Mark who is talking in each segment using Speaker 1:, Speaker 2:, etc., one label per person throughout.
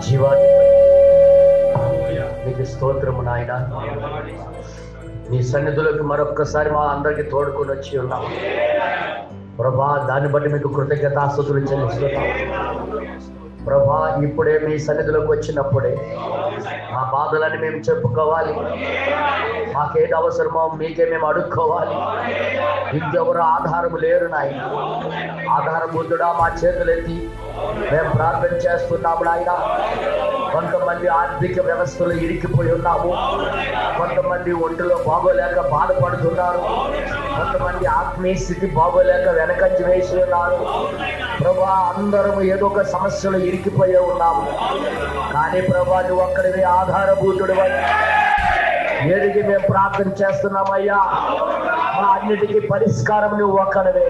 Speaker 1: జీవాన్ని నీకు స్తోత్రము నాయన. నీ సన్నిధిలోకి మరొక్కసారి మా అందరికి తోడుకొని వచ్చి ఉన్నాం ప్రభా. దాన్ని బట్టి మీకు కృతజ్ఞతాస్తుతులు చెల్లిస్తున్నాం ప్రభా. ఇప్పుడే మీ సన్నిధిలోకి వచ్చినప్పుడే మా బాధలని మేము చెప్పుకోవాలి, మాకేది అవసరమో మీకే మేము అడుక్కోవాలి. ఇంకెవరు ఆధారం లేరు నాయన. ఆధారభూతుడా మా చేతులెత్తి మేము ప్రార్థన చేస్తున్నాము నాయన. కొంతమంది ఆర్థిక వ్యవస్థలో ఇరికిపోయి ఉన్నాము, కొంతమంది ఒంటిలో బాగోలేక బాధపడుతున్నారు, కొంతమంది ఆత్మీయ స్థితి బాగోలేక వెనకంజ వేసి ఉన్నారు ప్రభా. అందరం ఏదో ఒక సమస్యలో ఇరికిపోయి ఉన్నాము. కానీ ప్రభా నువ్వు అక్కడివి ఆధారభూతుడు ఎదిగి మేము ప్రార్థన చేస్తున్నామయ్యా. మా అన్నిటికీ పరిష్కారం నువ్వు ఒక్కడివే.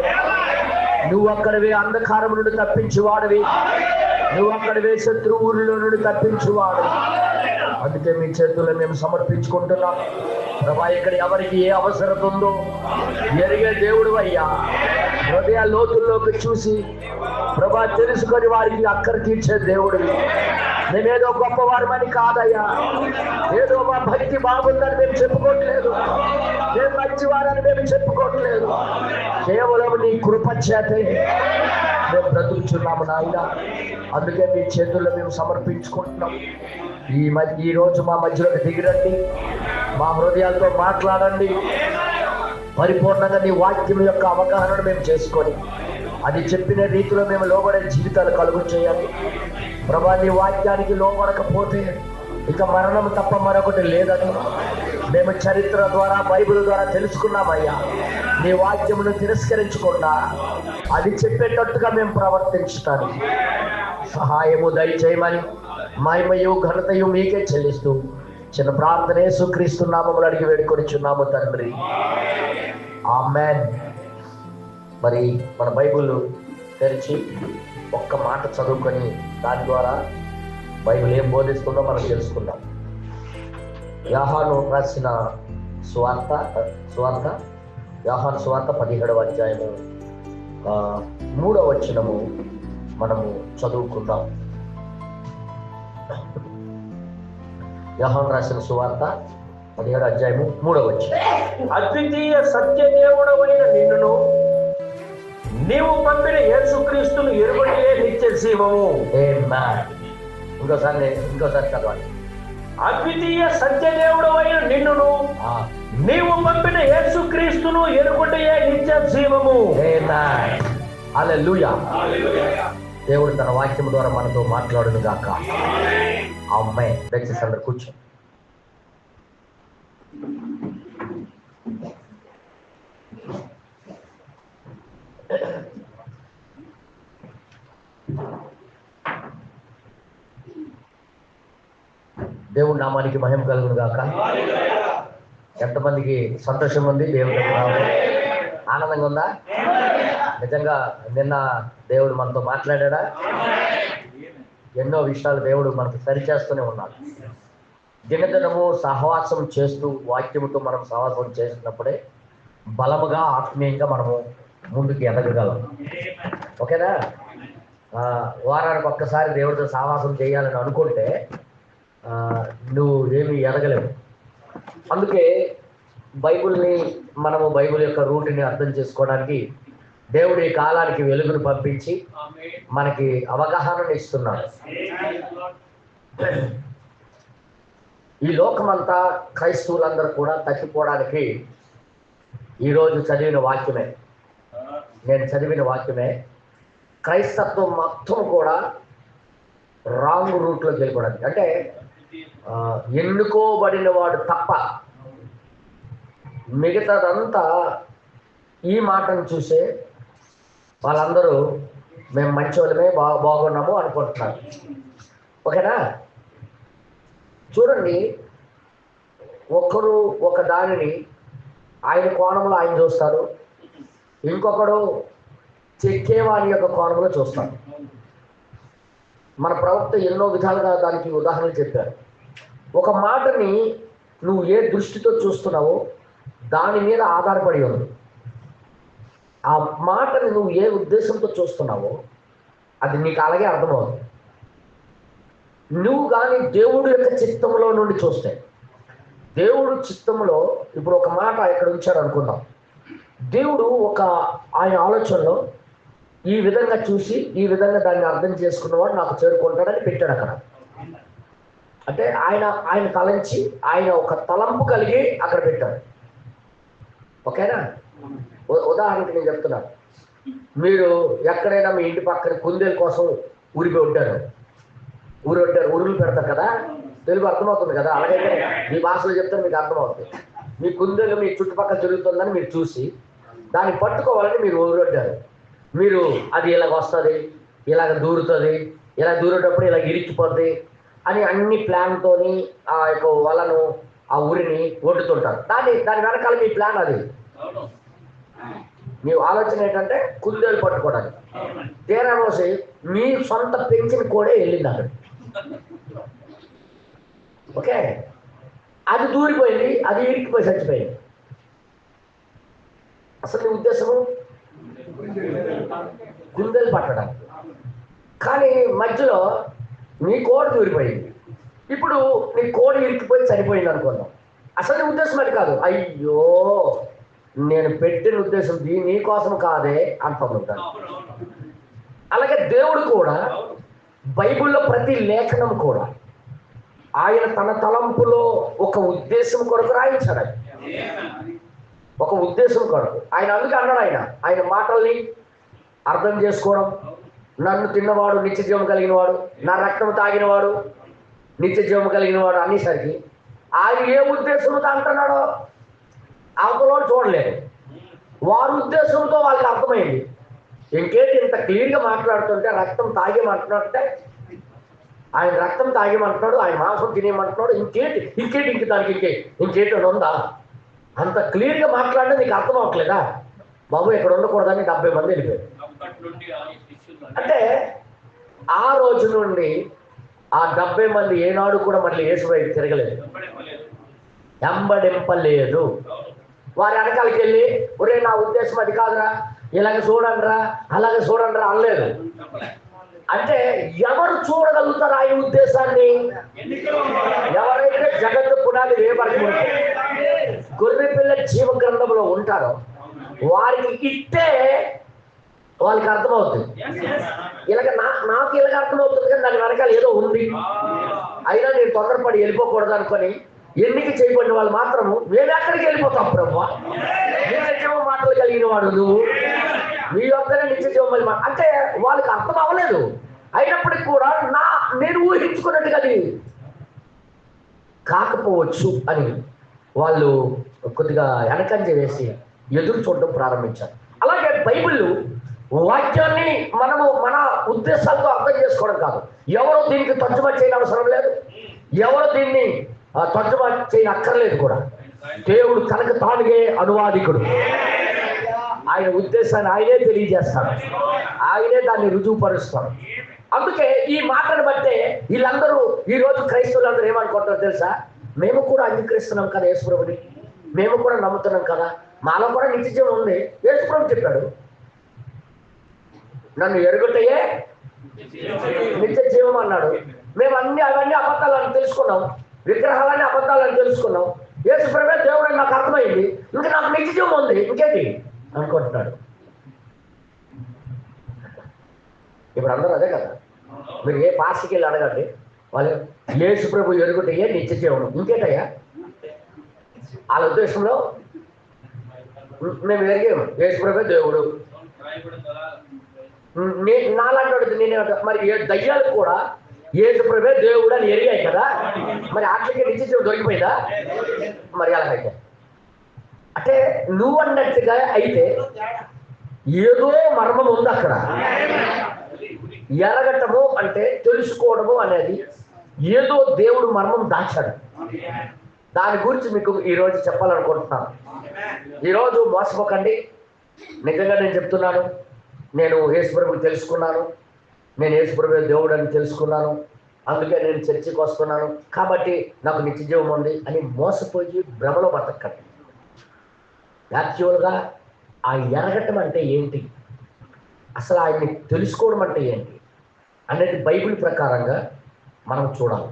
Speaker 1: నువ్వు అక్కడివే అంధకారం నుండి తప్పించువాడివి. నువ్వు అక్కడివే శత్రువుల్లో నుండి తప్పించువాడు. అందుకే మీ చేతుల్లో మేము సమర్పించుకుంటున్నాం ప్రభా. ఇక్కడ ఎవరికి ఏ అవసరం ఉందో ఎరిగే దేవుడు అయ్యా. హృదయ లోతుల్లోకి చూసి ప్రభా తెలుసుకొని వారికి అక్కర తీర్చే దేవుడివి. మేమేదో గొప్పవారమని కాదయ్యా, ఏదో మా భక్తి బాగుందని మేము చెప్పుకోవట్లేదు, మేము మంచివారని మేము చెప్పుకోవట్లేదు. కేవలం నీ కృప చేతే మేము బ్రతుకుచున్నాము నాయన. అందుకే మీ చేతుల్లో మేము సమర్పించుకుంటున్నాం. ఈ రోజు మా మధ్యలోకి దిగిరండి, మా హృదయాలతో మాట్లాడండి. పరిపూర్ణంగా నీ వాక్యం యొక్క అవగాహనను మేము చేసుకొని అది చెప్పిన రీతిలో మేము లోబడే జీవితాలు కలుగు చేయాలి ప్రభా. నీ వాక్యానికి లోబడకపోతే ఇక మరణం తప్ప మరొకటి లేదని మేము చరిత్ర ద్వారా బైబిల్ ద్వారా తెలుసుకున్నామయ్యా. నీ వాక్యమును తిరస్కరించకుండా అది చెప్పేటట్టుగా మేము ప్రవర్తించడానికి సహాయము దయచేయమని మహిమయు ఘనతయు మీకే చెల్లిస్తూ చిన్న ప్రార్థన యేసుక్రీస్తు నామములో అడిగి వేడుకొనిచున్నాము తండ్రి, ఆమేన్. మరి మన బైబిల్ తెరిచి ఒక్క మాట చదువుకొని దాని ద్వారా బైబిల్ ఏం బోధిస్తుందో మనం తెలుసుకుందాం. యోహాను రాసిన సువార్త యోహాను సువార్త 17వ అధ్యాయము 3వ వచనము మనము చదువుకుందాం. యోహాను రాసిన సువార్త 17వ అధ్యాయము 3వ వచనం.
Speaker 2: అద్వితీయ సత్యదేవుడవైన నిన్నును నీవు పంపిన యేసుక్రీస్తును ఎరుగడే నిత్య జీవము.
Speaker 1: ఇంకోసారి చదవాలి.
Speaker 2: అద్వితీయ సత్యదేవుడవైన నిన్నును నీవు పంపిన యేసుక్రీస్తును ఎరుగడే నిత్య జీవము.
Speaker 1: హల్లెలూయా. దేవుడు తన వాక్యం ద్వారా మనతో మాట్లాడును గాక. ఆమేన్. దయచేసి అందరూ కూర్చో. దేవుడి నామానికి మహిమ కలుగును గాక. ఎంతమందికి సంతోషం ఉంది? దేవుడి ఆనందంగా ఉందా? నిజంగా నిన్న దేవుడు మనతో మాట్లాడా? ఎన్నో విషయాలు దేవుడు మనకు సరిచేస్తూనే ఉన్నాడు. దినదినము సహవాసం చేస్తూ వాక్యముతో మనం సహవాసం చేస్తున్నప్పుడే బలముగా ఆత్మీయంగా మనము ముందుకు ఎదగగలం. ఓకేనా? వారానికి ఒక్కసారి దేవుడితో సహవాసం చేయాలని అనుకుంటే నువ్వు ఏమీ ఎదగలేవు. అందుకే బైబిల్ యొక్క రూట్ని అర్థం చేసుకోవడానికి దేవుడు ఈ కాలానికి వెలుగును పంపించి మనకి అవగాహనను ఇస్తున్నాడు. ఈ లోకమంతా క్రైస్తవులందరూ కూడా తప్పిపోవడానికి ఈరోజు నేను చదివిన వాక్యమే క్రైస్తత్వం మొత్తం కూడా రాంగ్ రూట్లోకి వెళ్ళిపోవడానికి. అంటే ఎన్నుకోబడిన వాడు తప్ప మిగతాదంతా ఈ మాటను చూసే వాళ్ళందరూ మేము మంచి వాళ్ళమే బాగున్నాము అనుకుంటున్నారు. ఓకేనా? చూడండి, ఒకరు ఒక దానిని ఆయన కోణంలో ఆయన చూస్తారు, ఇంకొకడు చెక్కేవాని యొక్క కోణంలో చూస్తాడు. మన ప్రవక్త ఎన్నో విధాలుగా దానికి ఉదాహరణలు చెప్పారు. ఒక మాటని నువ్వు ఏ దృష్టితో చూస్తున్నావో దాని మీద ఆధారపడి ఉంది. ఆ మాటని నువ్వు ఏ ఉద్దేశంతో చూస్తున్నావో అది నీకు అలాగే అర్థమవుతుంది. నువ్వు కానీ దేవుడు యొక్క చిత్తంలో నుండి చూస్తే, దేవుడు చిత్తంలో ఇప్పుడు ఒక మాట ఇక్కడ ఉంచాడు అనుకుందాం. దేవుడు ఆయన ఆలోచనలో ఈ విధంగా చూసి ఈ విధంగా దాన్ని అర్థం చేసుకున్నవాడు నాకు చేరుకుంటాడని పెట్టాడు అక్కడ. అంటే ఆయన తలంచి ఆయన ఒక తలంపు కలిగి అక్కడ పెట్టాడు. ఓకేనా? ఉదాహరణకి నేను చెప్తున్నాను, మీరు ఎక్కడైనా మీ ఇంటి పక్కన కుందేలు కోసం ఉరులు పెడతారు కదా, తెలుగు అర్థమవుతుంది కదా, అలాగైతే మీ భాషలో చెప్తే మీకు అర్థమవుతుంది. మీ కుందేలు మీ చుట్టుపక్కల తిరుగుతుందని మీరు చూసి దాన్ని పట్టుకోవాలని మీరు ఊరొడ్డారు. మీరు అది ఇలాగ వస్తుంది, ఇలాగ దూరుతుంది, ఇలా దూరేటప్పుడు ఇలా ఇరిచిపోద్ది అని అన్ని ప్లాన్తోని ఆ యొక్క వలను ఆ ఊరిని ఒడ్డుతుంటారు. దాని వెనకాల మీ ప్లాన్ అది. మీ ఆలోచన ఏంటంటే కుందేలు పట్టుకోవడానికి. తీరా రోజు మీ సొంత పెంచిన కోడే వెళ్ళింది అక్కడ. ఓకే, అది దూరిపోయింది, అది ఇరికిపోయి చచ్చిపోయింది. అసలు నీ ఉద్దేశము కుందేలు పట్టడానికి, కానీ మధ్యలో నీ కోడి దూరిపోయింది. ఇప్పుడు నీ కోడి ఇరికిపోయి చనిపోయింది అనుకుందాం. అసలు నీ ఉద్దేశం అది కాదు. అయ్యో, నేను పెట్టిన ఉద్దేశం నీ కోసం కాదే అంటుంటాను. అలాగే దేవుడు కూడా బైబిల్లో ప్రతి లేఖనం కూడా ఆయన తన తలంపులో ఒక ఉద్దేశం కొరకు రాయించాడు. ఒక ఉద్దేశం కొరకు ఆయన అందుకే అన్నాడు, ఆయన మాటల్ని అర్థం చేసుకోవడం. నన్ను తిన్నవాడు నిత్య జీవం కలిగిన వాడు, నా రక్తం తాగినవాడు నిత్య జీవం కలిగిన వాడు అనేసరికి ఆయన ఏ ఉద్దేశంతో అంటున్నాడో అవతలో చూడలేదు. వారి ఉద్దేశంతో వాళ్ళకి అర్థమైంది. ఇంకేంటి ఇంత క్లియర్గా మాట్లాడుతుంటే, రక్తం తాగేమంటున్నాడంటే ఆయన రక్తం తాగేమంటున్నాడు, ఆయన మాంసం తినేయమంటున్నాడు, ఇంకేంటి దానికి ఇంకేంటి ఉందా? అంత క్లియర్గా మాట్లాడితే నీకు అర్థం అవ్వట్లేదా? బాబు ఇక్కడ ఉండకూడదని 70 మంది వెళ్ళిపోయారు. అంటే ఆ రోజు నుండి ఆ 70 మంది ఏనాడు కూడా మళ్ళీ యేసు వైపు తిరగలేదు, ఎంబడింపలేదు. వారి వెనకాలకి వెళ్ళి ఒరే నా ఉద్దేశం అది కాదురా, ఇలాగ చూడండిరా, అలాగే చూడండిరా అనలేదు. అంటే ఎవరు చూడగలుగుతారు ఆయన ఉద్దేశాన్ని? ఎవరైతే జగత్తు పునాది వేయబడకుండా గొర్రె పిల్ల జీవ గ్రంథంలో ఉంటారో వారికి ఇట్టే వాళ్ళకి అర్థమవుతుంది. నాకు ఇలాగ అర్థమవుతుంది, కానీ దాని వెనకాల ఏదో ఉంది. అయినా నేను తొందరపడి వెళ్ళిపోకూడదు అనుకొని ఎన్నిక చేయబడిన వాళ్ళు మాత్రము మేము ఎక్కడికి వెళ్ళిపోతాం ప్రభు, నిత్యజీవ మాటలు కలిగిన వాడు నువ్వు, మీ యొక్కనే నిత్యజీవం అంటే వాళ్ళకి అర్థం అవ్వలేదు. అయినప్పటికీ కూడా నేను ఊహించుకున్నట్టుగా అది కాకపోవచ్చు అని వాళ్ళు కొద్దిగా వెనకంజ వేసి ఎదురు చూడడం ప్రారంభించారు. అలాగే బైబిల్ వాక్యాన్ని మనము మన ఉద్దేశాలతో అర్థం చేసుకోవడం కాదు. ఎవరు దీనికి తర్జుమా చేయని అవసరం లేదు, ఎవరు దీన్ని తర్జుమా చేయనక్కర్లేదు కూడా. దేవుడు తనకు తానుగే అనువాదికుడు. ఆయన ఉద్దేశాన్ని ఆయనే తెలియజేస్తాడు, ఆయనే దాన్ని రుజువుపరుస్తాడు. అందుకే ఈ మాటను బట్టే వీళ్ళందరూ ఈరోజు క్రైస్తవులందరూ ఏమనుకుంటారో తెలుసా? మేము కూడా అంగీకరిస్తున్నాం కదా యేసుప్రభుని, మేము కూడా నమ్ముతున్నాం కదా, మాలో కూడా నిత్య జీవం ఉంది. యేసుప్రభు చెప్పాడు, నన్ను ఎరుగుటయే నిత్య జీవం అన్నాడు. మేము అవన్నీ అబద్ధాలని తెలుసుకున్నాం, విగ్రహాలన్నీ అబద్ధాలని తెలుసుకున్నాం. యేసుప్రభువే దేవుడు అని నాకు అర్థమైంది, ఇంకా నాకు నిత్య జీవం ఉంది, ఇంకేంటి అనుకుంటున్నాడు. ఇప్పుడు అందరూ అదే కదా. మీరు ఏ పాస్టర్కి వెళ్ళి అడగండి, వాళ్ళు యేసుప్రభు ఎరుగుటయే నిత్య జీవం, ఇంకేటయ్యా వాళ్ళ ఉద్దేశంలో మేము ఎరిగాము యేసుప్రభువే దేవుడు. నాలాంటి నేనే మరి దయ్యాలు కూడా యేసుప్రభువే దేవుడు అని ఎరిగాయి కదా, మరి అట్లకే నిత్య జీవం దొరికిపోయిందా? మరి అలాగైతే అంటే నువ్వు అన్నట్టుగా అయితే ఏదో మర్మం ఉంది అక్కడ. ఎరగటము అంటే తెలుసుకోవడము అనేది ఏదో దేవుడు మర్మం దాచాడు. దాని గురించి మీకు ఈరోజు చెప్పాలనుకుంటున్నాను. ఈరోజు మోసపోకండి, నిజంగా నేను చెప్తున్నాను. నేను యేసుప్రభుని తెలుసుకున్నాను, నేను యేసుప్రభు దేవుడు అని తెలుసుకున్నాను, అందుకే నేను చర్చికి వస్తున్నాను కాబట్టి నాకు నిత్య జీవం ఉంది అని మోసపోయి భ్రమలో బతకండి. యాక్చువల్గా ఆ ఎరగటం అంటే ఏంటి, అసలు ఆయన్ని తెలుసుకోవడం అంటే ఏంటి అనేది బైబిల్ ప్రకారంగా మనం చూడాలి.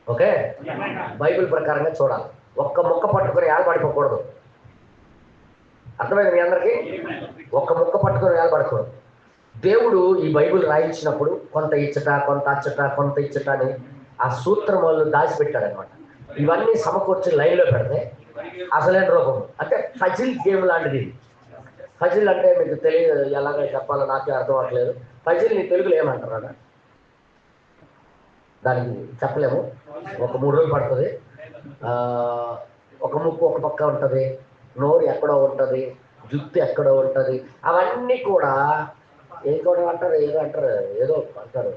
Speaker 1: ఓకే, బైబిల్ ప్రకారంగా చూడాలి. ఒక్క ముక్క పట్టుకొని ఏలబడిపోకూడదు. అర్థమైంది మీ అందరికీ? ఒక్క ముక్క పట్టుకొని ఏలబడకూడదు. దేవుడు ఈ బైబిల్ రాయించినప్పుడు కొంత ఇచ్చట, కొంత అచ్చట, కొంత ఇచ్చట అని ఆ సూత్రం వాళ్ళు దాచిపెట్టాడనమాట. ఇవన్నీ సమకూర్చి లైన్లో పెడితే అసలైన రూపం అంటే ఫజిల్ గేమ్ లాంటిది. ఫజిల్ అంటే మీకు తెలియదు, ఎలాగ చెప్పాలో నాకే అర్థం అవ్వట్లేదు. ఫజిల్ నీ తెలుగులో ఏమంటారా? దానికి చెప్పలేము, ఒక 3 రోజులు పడుతుంది. ఒక ముక్కు ఒక పక్క ఉంటుంది, నోరు ఎక్కడో ఉంటుంది, జుత్తు ఎక్కడో ఉంటుంది. అవన్నీ కూడా ఏదో అంటారు, ఏదో అంటారు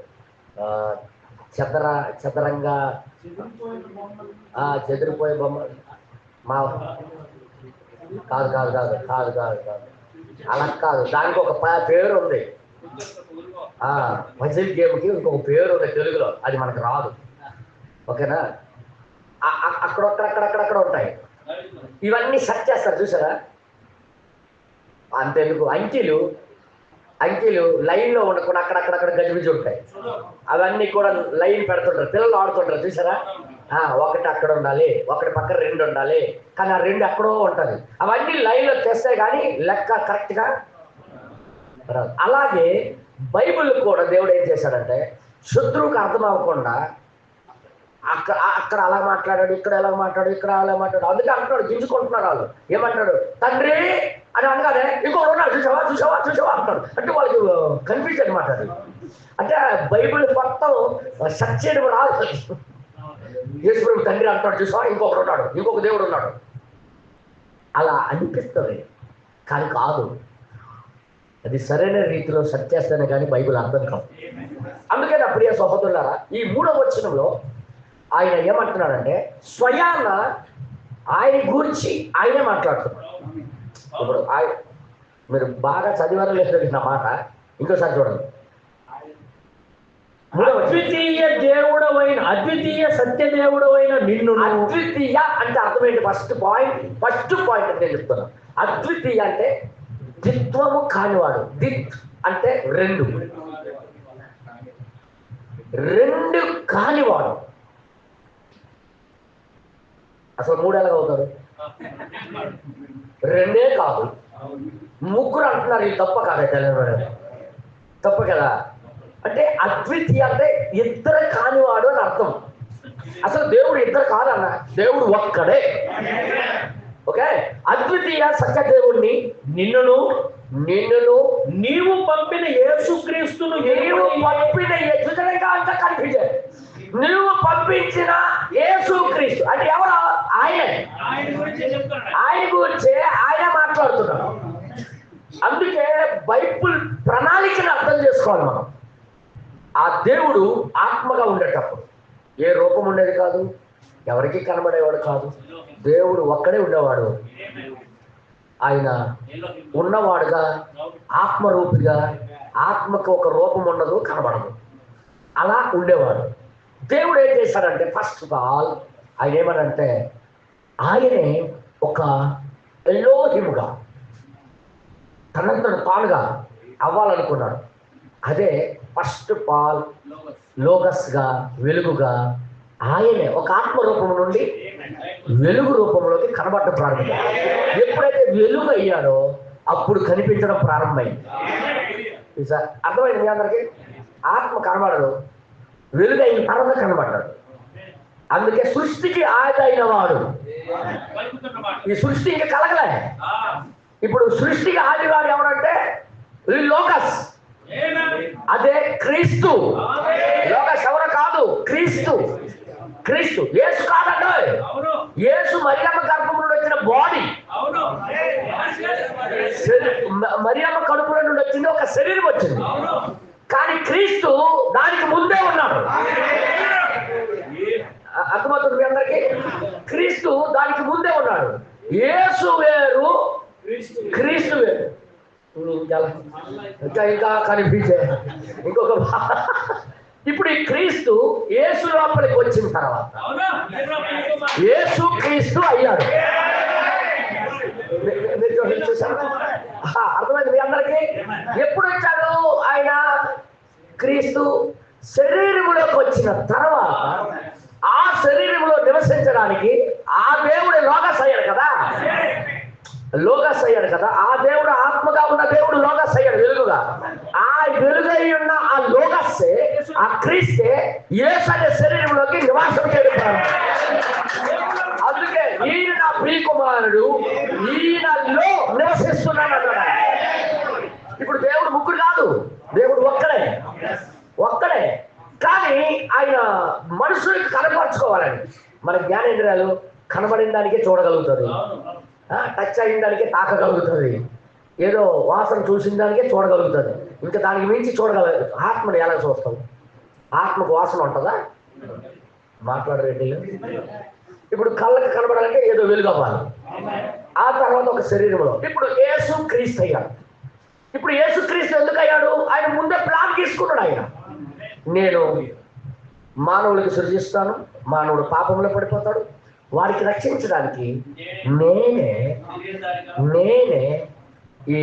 Speaker 1: చదరంగా చెదిరిపోయే బొమ్మ. మా కాదు కాదు కాదు కాదు కాదు కాదు అలా కాదు, దానికి ఒక పేరు ఉంది. పజిల్ గేమ్కి ఇంకొక పేరు ఉంది తెలుగులో, అది మనకు రాదు. ఓకేనా? అక్కడక్కడ ఉంటాయి. ఇవన్నీ సెట్ చేస్తారు చూసారా? అంతెందుకు అంకెలు లైన్లో ఉండకుండా అక్కడక్కడ గజిబిజి ఉంటాయి. అవన్నీ కూడా లైన్ పెడుతుంటారు, పిల్లలు ఆడుతుంటారు చూసారా? ఒకటి అక్కడ ఉండాలి, ఒకటి పక్కన 2 ఉండాలి, కానీ ఆ 2 ఎక్కడో ఉంటుంది. అవన్నీ లైన్లో తెస్తే కానీ లెక్క కరెక్ట్గా రాదు. అలాగే బైబిల్ కూడా దేవుడు ఏం చేశాడంటే శత్రువుకి అర్థం అవ్వకుండా అక్కడ అలా మాట్లాడాడు, ఇక్కడ ఎలా మాట్లాడు, ఇక్కడ అలా మాట్లాడు. అందుకే అంటున్నాడు, గింజుకుంటున్నారు వాళ్ళు. ఏమంటాడు? తండ్రి అని అనగానే ఇంకొకరు ఉన్నాడు, చూసావా అంటాడు. అంటే వాళ్ళకి కన్ఫ్యూజ్ అనమాట. అది అంటే బైబిల్ మొత్తం సెర్చ్ చేయడం రాదు. యేసుప్రభు తండ్రి అంటాడు, చూసావా ఇంకొకరు ఉన్నాడు, ఇంకొక దేవుడు ఉన్నాడు అలా అనిపిస్తుంది, కానీ కాదు. అది సరైన రీతిలో సెర్చ్ చేస్తేనే కానీ బైబిల్ అర్థం కాదు. అందుకే నా ప్రియ సహోదరులారా, ఈ 3వ వచనంలో ఆయన ఏమంటున్నాడంటే స్వయాన ఆయన గురించి ఆయనే మాట్లాడుతున్నాడు. ఇప్పుడు మీరు బాగా చదివారో లేదు నా మాట, ఇంకోసారి చూడండి.
Speaker 2: అద్వితీయ సత్య దేవుడవైన నిన్ను.
Speaker 1: అద్వితీయ అంటే అర్థమేంటి? ఫస్ట్ పాయింట్ నేను చెప్తున్నాను. అద్వితీయ అంటే ద్విత్వము కానివాడు. ద్విత్ అంటే 2 కానివాడు. అసలు 3 ఎలాగ అవుతారు? 2 కాదు, 3 అంటున్నారు. ఇది తప్ప కాదైతే, తప్ప కదా. అంటే అద్వితీయ అంటే 2 కానివాడు అని అర్థం. అసలు దేవుడు 2 కాదన్న, దేవుడు ఒక్కడే. ఓకే, అద్వితీయ సత్య దేవుణ్ణి నిన్నును
Speaker 2: నీవు పంపిన యేసుక్రీస్తును
Speaker 1: నువ్వు పంపించిన యేసుక్రీస్తు అంటే ఎవరు? ఆయన గురించే ఆయన మాట్లాడుతున్నాడు. అందుకే బైబిల్ ప్రణాళికను అర్థం చేసుకోవాలి మనం. ఆ దేవుడు ఆత్మగా ఉండేటప్పుడు ఏ రూపం ఉండేది కాదు, ఎవరికి కనబడేవాడు కాదు. దేవుడు ఒక్కడే ఉండేవాడు. ఆయన ఉన్నవాడుగా, ఆత్మరూపిగా, ఆత్మకు ఒక రూపం ఉండదు, కనబడదు, అలా ఉండేవాడు. దేవుడు ఏం చేశాడంటే ఫస్ట్ ఆఫ్ ఆల్ ఆయన ఏమనంటే ఆయనే ఒక ఎలోహిముగా తనంతను తానుగా అవ్వాలనుకున్నాడు. అదే ఫస్ట్ పాల్ లోగస్గా వెలుగుగా ఆయనే ఒక ఆత్మ రూపం నుండి వెలుగు రూపంలోకి కనబడటం ప్రారంభించాడు. ఎప్పుడైతే వెలుగు అయ్యాడో అప్పుడు కనిపించడం ప్రారంభమైంది. అర్థమైంది మీ అందరికి? ఆత్మ కనబడడు, వెలుగు అయిన తర్వాత కనబడ్డాడు. అందుకే సృష్టికి ఆదైన వాడు. ఈ సృష్టి ఇంకా కలగలే. ఇప్పుడు సృష్టికి ఆదివాడు ఎవరంటే లోకస్, అదే క్రీస్తు. లోకస్ ఎవరో కాదు, క్రీస్తు. క్రీస్తు యేసు కాదండి. యేసు మరియమ్మ గర్భం నుండి వచ్చిన బాడీ, మరియమ్మ కడుపులో నుండి వచ్చింది, ఒక శరీరం వచ్చింది. కానీ క్రీస్తు దానికి ముందే ఉన్నాడు. అర్థమవుతుంది మీ అందరికి? క్రీస్తు దానికి ముందే ఉన్నాడు. యేసు వేరు, క్రీస్తు వేరు. ఇంకా కనిపించే ఇంకొక ఇప్పుడు ఈ క్రీస్తు యేసు లోపలికి వచ్చిన తర్వాత యేసు క్రీస్తు అయ్యాడు. అర్థమైంది మీ అందరికి? ఎప్పుడు వచ్చాడు ఆయన? క్రీస్తు శరీరంలోకి వచ్చిన తర్వాత ఆ శరీరంలో నివసించడానికి ఆ దేవుడు లోగస్ అయ్యాడు కదా, లోగస్ అయ్యాడు కదా. ఆ దేవుడు ఆత్మగా ఉన్న దేవుడు లోగస్ అయ్యాడు, వెలుగుగా. ఆ వెలుగై ఉన్న ఆ లోగస్సే, ఆ క్రీస్తే యేసు అనే శరీరంలోకి నివాసం చేయడం. అందుకే ఈయన నా ప్రియకుమారుడు, ఈయనలో నివసిస్తున్నాడు అన్నాడు. ఇప్పుడు దేవుడు ముగ్గురు కాదు, దేవుడు ఒక్కడే. కానీ ఆయన మనుషులకు కనపరచుకోవాలని. మన జ్ఞానేంద్రియాలు కనబడిన దానికే చూడగలుగుతుంది, టచ్ అయిన దానికే తాకగలుగుతుంది, ఏదో వాసన చూసిన దానికే చూడగలుగుతుంది. ఇంకా దానికి మించి చూడగలదు. ఆత్మని ఎలా చూస్తాం? ఆత్మకు వాసన ఉంటుందా? మాట్లాడరేంటి? ఇప్పుడు కళ్ళకి కనబడాలంటే ఏదో వెలుగు అవ్వాలి. ఆ తర్వాత ఒక శరీరంలో ఇప్పుడు యేసు క్రీస్తు అయ్యాడు. ఇప్పుడు యేసు క్రీస్తు ఎందుకు అయ్యాడు? ఆయన ముందే ప్లాన్ తీసుకున్నాడు. ఆయన నేను మానవులకు సృజిస్తాను, మానవుడు పాపంలో పడిపోతాడు, వారికి రక్షించడానికి నేనే ఈ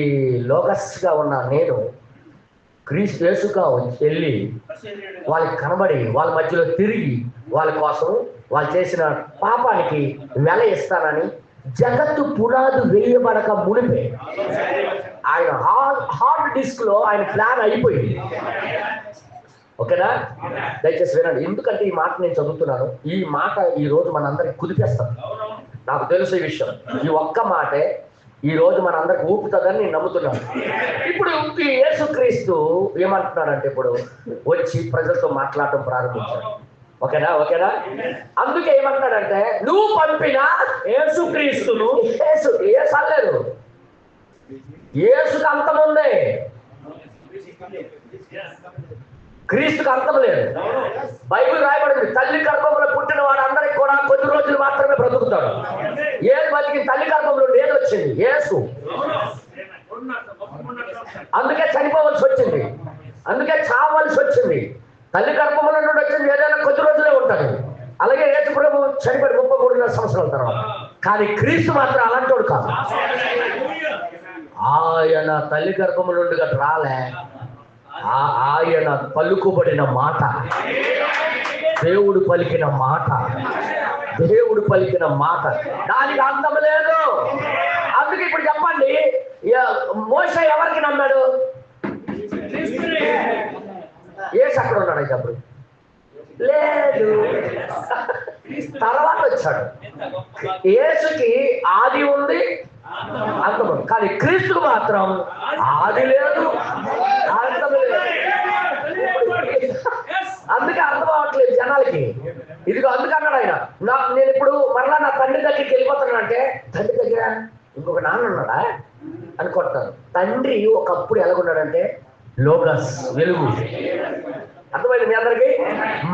Speaker 1: లోకస్గా ఉన్న నేను క్రీస్తు యేసుగా వెళ్ళి వాళ్ళకి కనబడి వాళ్ళ మధ్యలో తిరిగి వాళ్ళ కోసం వాళ్ళు చేసిన పాపానికి వెల ఇస్తానని జగత్తు పునాది వేయబడక మునిపే ఆయన హార్డ్ డిస్క్ లో ఆయన ప్లాన్ అయిపోయింది. ఓకేనా? దయచేసి వినండి. ఎందుకంటే ఈ మాట నేను చదువుతున్నాను. ఈ మాట ఈ రోజు మనందరికి కుదిపేస్తాను. నాకు తెలుసు ఈ విషయం. ఈ ఒక్క మాటే ఈ రోజు మనందరికి ఊపుతుందని నేను నమ్ముతున్నాను. ఇప్పుడు ఈ యేసుక్రీస్తు ఏమంటున్నాడంటే ఇప్పుడు వచ్చి ప్రజలతో మాట్లాడటం ప్రారంభించాడు. ఓకేనా? అందుకే ఏమంటున్నాడంటే నువ్వు పంపిన యేసుక్రీస్తును, యేసు అనలేదు, యేసుకు అంతం ఉంది, క్రీస్తుకు అంతం లేదు. బైబిల్ రాయబడింది, తల్లి గర్భంలో పుట్టిన వాడు అందరికి కూడా కొద్ది రోజులు మాత్రమే బ్రతుకుతాడు. ఏది బతికి తల్లి గర్భంలో ఏది వచ్చింది? యేసు. అందుకే చనిపోవలసి వచ్చింది, అందుకే చావలసి వచ్చింది. తల్లి గర్భంలో నుండి వచ్చింది ఏదైనా కొద్ది రోజులే ఉంటుంది. అలాగే యేసు ప్రభు చనిపోయి 33 సంవత్సరాల తర్వాత. కానీ క్రీస్తు మాత్రం అలాంటోడు కాదు. ఆయన తల్లి గర్భము నుండి రాలే, ఆయన పలుకుబడిన మాట, దేవుడు పలికిన మాట, దానికి అందం లేదు. అందుకే ఇప్పుడు చెప్పండి, మోషే ఎవరికి నమ్మాడు? యేసు అక్కడ ఉన్నాడు అయితే అప్పుడు లేదు, తర్వాత వచ్చాడు. యేసుకి ఆది ఉంది, అంతం ఉంది. కానీ క్రీస్తుకు మాత్రం ఆది లేదు, అంతం లేదు. అందుకే అర్థం అవ్వట్లేదు జనాలకి. ఇదిగో అందుకన్నాడు ఆయన, నేను ఇప్పుడు మరలా నా తండ్రి దగ్గరికి వెళ్ళిపోతానంటే, తండ్రి దగ్గర ఇంకొక నాన్న ఉన్నాడా అనుకుంటాను. తండ్రి ఒకప్పుడు ఎలాగున్నాడంటే లోకస్, వెలుగు. అర్థమైంది మీ అందరికి?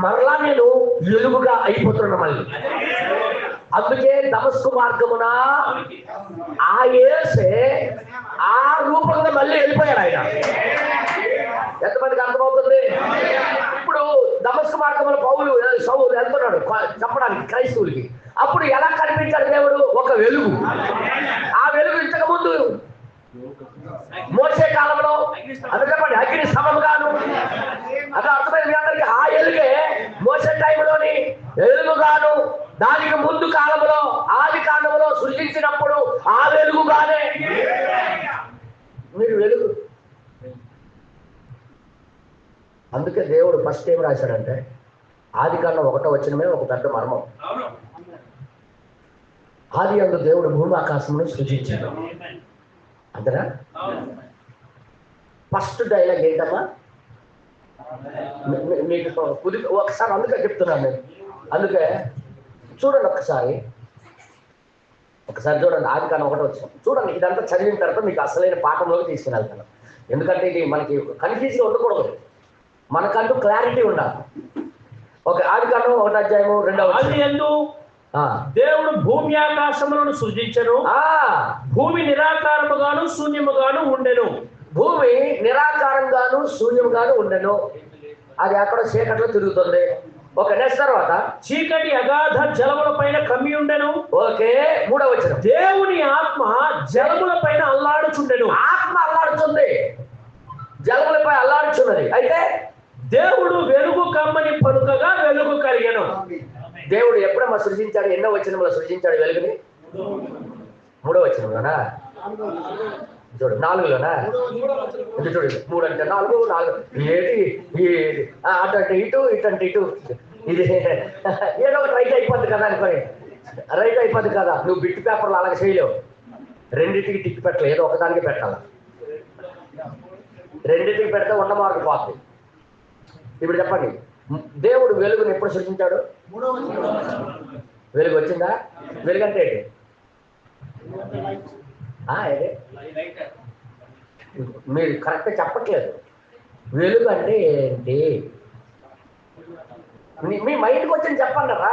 Speaker 1: మరలా నేను వెలుగుగా అయిపోతున్నా మళ్ళీ. అందుకే దమస్కు మార్గమున ఆ యేసే ఆ రూపంగా మళ్ళీ వెళ్ళిపోయాడు ఆయన. ఎంతమందికి అర్థమవుతుంది? ఇప్పుడు దమస్కు దమస్కు మార్గంలో సౌలు వెళ్తున్నాడు చెప్పడానికి క్రైస్తవులకి. అప్పుడు ఎలా కనిపించాడు దేవుడు? ఒక వెలుగు. ఆ వెలుగు ఇంతకు ముందు మోసే కాలంలో అది చెప్పండి అగ్ని సమముగాను, అట్లా అర్థమైంది మీ అందరికి. ఆ వెలుగే మోసే టైంలోని వెలుగుగాను, దానికి ముందు కాలంలో ఆది కాలంలో సృష్టించినప్పుడు ఆ వెలుగుగానే మీరు వెలుగు. అందుకే దేవుడు ఫస్ట్ ఏం రాశాడంటే ఆది కాండం 1వ వచనమే ఒక పెద్ద మర్మం. ఆది అందు దేవుడు భూమి ఆకాశమును సృజించాడు అంతేనా? ఫస్ట్ డైలాగ్ ఏంటమ్మా? మీకు ఒకసారి అందుకే చెప్తున్నాను నేను. అందుకే చూడండి ఒకసారి చూడండి ఆది కాండం 1వ వచనం చూడండి. ఇదంతా చదివిన తర్వాత మీకు అసలైన పాఠంలోకి తీసుకుని వెళ్తాను. ఎందుకంటే ఇది మనకి కన్ఫ్యూజ్గా ఉండకూడదు, మనకంటూ క్లారిటీ ఉండాలి. ఓకే, ఆది కాండం 1వ అధ్యాయము 2వ వచనం.
Speaker 2: దేవుడు భూమి ఆకాశములను సృజించెను, భూమి నిరాకారముగాను శూన్యముగాను ఉండెను.
Speaker 1: భూమి నిరాకారంగాను శూన్యముగాను ఉండెను. అది అక్కడ చీకట్లో తిరుగుతుంది. ఓకే, నెక్స్ట్ తర్వాత
Speaker 2: చీకటి అగాధ జలముల పైన కమ్మి ఉండెను.
Speaker 1: ఓకే, 3వ వచనం.
Speaker 2: దేవుని ఆత్మ జలముల పైన అల్లాడుచుండెను.
Speaker 1: ఆత్మ అల్లాడుతుంది, జలములపై అల్లాడుచున్నది. అయితే
Speaker 2: దేవుడు వెలుగు కమ్మని పలుకగా వెలుగు కలిగెను.
Speaker 1: దేవుడు ఎప్పుడమ్మా సృజించాడు? ఎన్నో వచనంలో సృజించాడు వెలుగుని? 3వ వచనంలోనా? చూడు 4లోనా? చూడు 3 అంటే 4, 4 ఏది అటు అంటే ఇటు, ఇటు అంటే ఇటు. ఇది ఏదో ఒకటి రైట్ అయిపోద్ది కదా అనుకోని, రైట్ అయిపోద్ది కదా. నువ్వు బిట్ పేపర్లో అలాగే చేయలేవు. రెండింటికి టిక్ పెట్టలేదు, ఏదో ఒకదానికి పెట్టాలి. రెండింటికి పెడితే ఉన్న మార్కు పోతుంది. ఇప్పుడు చెప్పండి, దేవుడు వెలుగుని ఎప్పుడు సృష్టించాడు? వెలుగు వచ్చిందా? వెలుగు అంటే ఏంటి? మీరు కరెక్ట్గా చెప్పట్లేదు. వెలుగు అంటే ఏంటి? మీ మైండ్కి వచ్చింది చెప్పండి రా.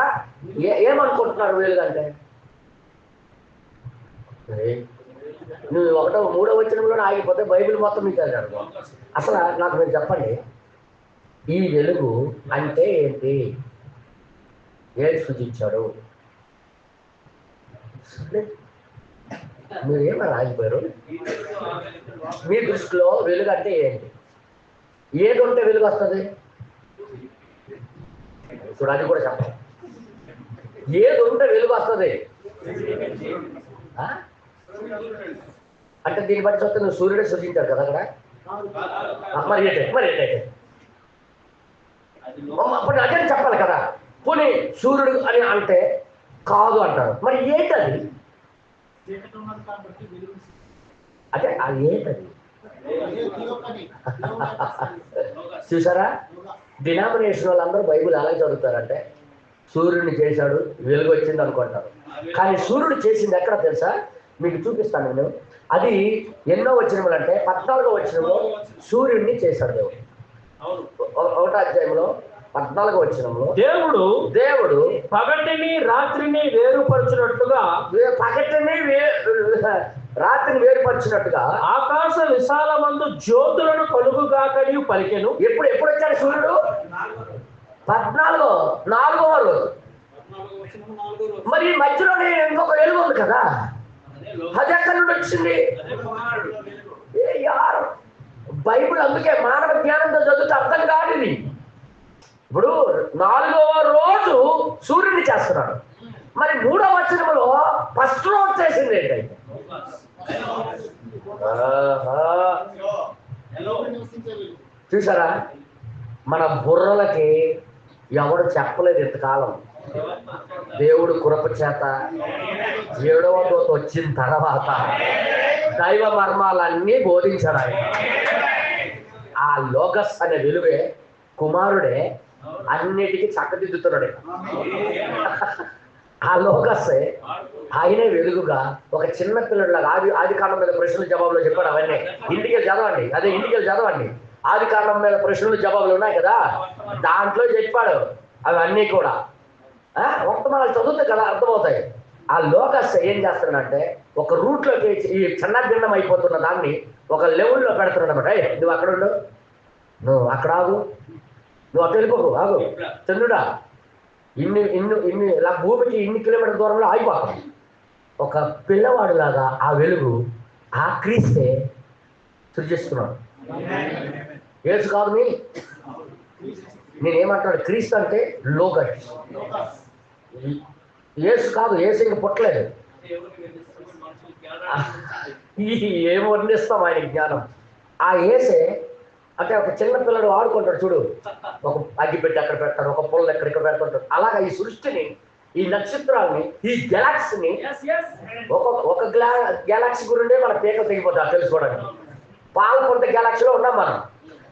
Speaker 1: ఏమనుకుంటున్నారు వెలుగు అంటే? నువ్వు 1వ 3వ వచనంలోనే ఆగిపోతే బైబిల్ మొత్తం మీకు అడిగాడు. అసలు నాకు మీరు చెప్పండి, ఈ వెలుగు అంటే ఏంటి? ఏది సృజించాడు? మీరు ఏమైనా ఆగిపోయారు? మీ దృష్టిలో వెలుగు అంటే ఏంటి? ఏది ఉంటే వెలుగు వస్తుంది? ఇప్పుడు అది కూడా చెప్పండి. ఏది ఉంటే వెలుగు వస్తుంది అంటే దీన్ని బట్టి చూస్తే నువ్వు సూర్యుడే సృజించాడు కదా అక్కడ. మరి ఏంటైతే అప్పుడు అదే చెప్పాలి కదా. పోనీ సూర్యుడు అని అంటే కాదు అంటారు. మరి ఏంటది? అంటే అది ఏంటది? చూసారా, డినామినేషన్ వాళ్ళందరూ బైబిల్ ఎలా చదువుతారంటే సూర్యుడిని చేశాడు వెలుగు వచ్చింది అనుకుంటారు. కానీ సూర్యుడు చేసింది ఎక్కడ తెలుసా? మీకు చూపిస్తాను నేను. అది ఎన్నో వచనములు అంటే 14వ వచనంలో సూర్యుడిని చేశాడు దేవుడు. 1వ అధ్యాయంలో 14వ వచనంలో దేవుడు
Speaker 2: పగటిని రాత్రిని వేరుపరచినట్టుగా,
Speaker 1: రాత్రిని వేరుపరిచినట్టుగా
Speaker 2: ఆకాశ విశాలమందు జ్యోతులను కలుగుగాకని పలికెను.
Speaker 1: ఎప్పుడు వచ్చాడు సూర్యుడు? 4వ రోజు. మరి మధ్యలోనే ఇంకొక వెలుగు ఉంది కదా, అది ఎక్కడి నుండి వచ్చింది? బైబిల్ అందుకే మానవ జ్ఞానంతో చదివితే అర్థం కాదు ఇది. ఇప్పుడు 4వ రోజు సూర్యుడిని చేస్తున్నాడు. మరి 3వ వచనంలో ఫస్ట్ రోజు చేసింది ఏంటంటే చూసారా, మన బుర్రలకి ఎవడు చెప్పలేదు ఇంతకాలం. దేవుడు కృప చేత 7వ దూత వచ్చిన తర్వాత దైవ మర్మాలన్నీ బోధించాడు ఆయన. ఆ లోగస్ అనే వెలుగే కుమారుడే అన్నిటికీ చక్కదిద్దుతున్నాడు. ఆ లోగస్సే ఆయనే వెలుగుగా ఒక చిన్న పిల్లడిలాగా ఆది కాండం మీద ప్రశ్నలు జవాబులు చెప్పాడు. అవన్నీ ఇంటికి చదవండి. ఇంటికి చదవండి. ఆది కాండం మీద ప్రశ్నలు జవాబులు ఉన్నాయి కదా, దాంట్లో చెప్పాడు అవన్నీ కూడా. వర్తమానాలు చదివితే కదా అర్థమవుతాయి. ఆ లోకస్ ఏం చేస్తున్నాడంటే ఒక రూట్లోకి ఈ చిన్నభిన్నం అయిపోతున్న దాన్ని ఒక లెవెల్లో పెడుతున్నాడు అనమాట. నువ్వు అక్కడ ఉండు, నువ్వు అక్కడ ఆగు, నువ్వు అటు వెళ్ళిపోకు, ఆగు చంద్రుడా, ఇన్ని ఇన్ని ఇన్ని ఇలా భూమికి ఇన్ని కిలోమీటర్ల దూరంలో ఆగిపోతాం. ఒక పిల్లవాడు లాగా ఆ వెలుగు ఆ క్రీస్తే సృజిస్తున్నాడు. యేసు కాదు నేనేమంటాడు, క్రీస్తు అంటే లోగస్. యేసు కాదు, యేసు ఇంక పుట్టలేదు. ఏం వర్ణిస్తాం ఆయన జ్ఞానం. ఆ యేసే అంటే ఒక చిన్న పిల్లడు ఆడుకుంటాడు చూడు, ఒక అగ్గి పెట్టి అక్కడ పెడతాడు, ఒక పుల్ల ఎక్కడిక్కడ పెడుతుంటాడు. అలాగా ఈ సృష్టిని, ఈ నక్షత్రాలని, ఈ గెలాక్సీని, ఒక గెలాక్సీ గురిండే మన పీకలు తెగిపోతారు తెలుసుకోవడానికి. పాలకొంత గెలాక్సీలో ఉన్నాం మనం.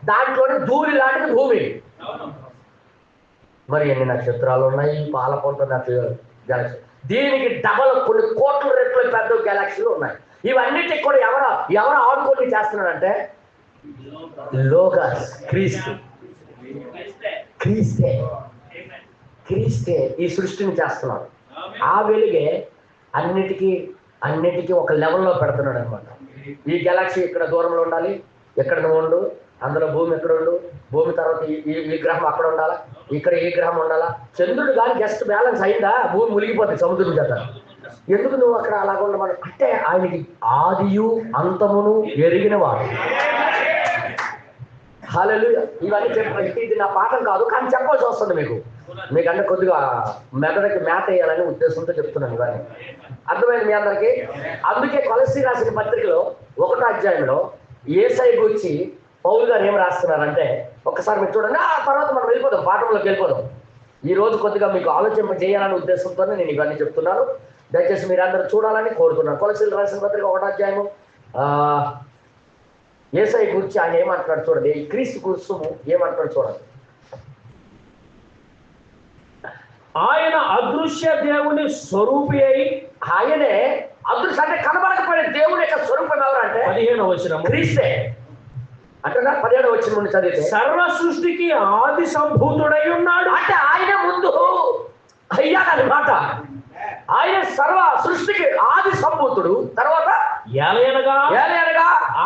Speaker 1: దాంట్లోనే ధూళి లాంటిది భూమి. మరి ఎన్ని నక్షత్రాలు ఉన్నాయి పాలకొంత గెలాక్సీ. దీనికి డబల్ కొన్ని కోట్ల రెట్లు పెద్ద గెలాక్సీలు ఉన్నాయి. ఇవన్నిటికి కూడా ఎవరు ఆడుకొని చేస్తున్నాడంటే లోగస్, క్రీస్తే ఈ సృష్టిని చేస్తున్నాడు. ఆ వెలుగే అన్నిటికీ ఒక లెవెల్లో పెడుతున్నాడు అనమాట. ఈ గెలాక్సీ ఇక్కడ దూరంలో ఉండాలి, ఎక్కడ నువ్వు ఉండు, అందులో భూమి ఎక్కడ ఉండు, భూమి తర్వాత ఈ గ్రహం అక్కడ ఉండాలా, ఇక్కడ ఈ గ్రహం ఉండాలా. చంద్రుడు కానీ జస్ట్ బ్యాలెన్స్ అయిందా భూమి మునిగిపోతుంది సముద్రం చేత. ఎందుకు నువ్వు అక్కడ అలాగ ఉండమని అంటే ఆయనకి ఆదియు అంతమును ఎరిగినవాడు. హల్లెలూయా. ఇవన్నీ చెప్పండి, ఇది నా పాఠం కాదు కానీ చెప్పాల్సి వస్తుంది మీకంటే కొద్దిగా మెదడుకి మేత వేయాలనే ఉద్దేశంతో చెప్తున్నాను. ఇవన్నీ అర్థమైంది మీ అందరికీ. అందుకే కొలస్సీ రాసిన పత్రికలో 1వ అధ్యాయంలో యేసయ్య గురించి పౌలు గారు ఏం రాస్తున్నారంటే ఒకసారి మీరు చూడండి, ఆ తర్వాత మనం వెళ్ళిపోదాం, పాఠంలోకి వెళ్ళిపోదాం. ఈ రోజు కొద్దిగా మీకు ఆలోచింప చేయాలనే ఉద్దేశంతోనే నేను ఇవన్నీ చెప్తున్నాను. దయచేసి మీరందరూ చూడాలని కోరుతున్నాను. కొలస్సీలు రాసిన పత్రిక 1వ అధ్యాయము యేసయ్య గురించి ఆయన ఏమంటున్నాడు చూడండి. ఈ క్రీస్తు గురుసుము ఏమంటున్నాడు చూడండి.
Speaker 2: ఆయన అదృశ్య దేవుని స్వరూపి అయి,
Speaker 1: ఆయనే అదృశ్య అంటే కనబడకపోయిన దేవుని యొక్క స్వరూపం ఎవరంటే
Speaker 2: 15వ వచనం
Speaker 1: క్రీస్తే. అంటే 17వ వచనం నుండి చదివితే
Speaker 2: సర్వ సృష్టికి ఆది సంభూతుడై ఉన్నాడు. అంటే
Speaker 1: ఆయన ముందు అయ్యాడనమాట. ఆయన సర్వ సృష్టికి ఆది సంభూతుడు. తర్వాత
Speaker 2: ఏలయనగా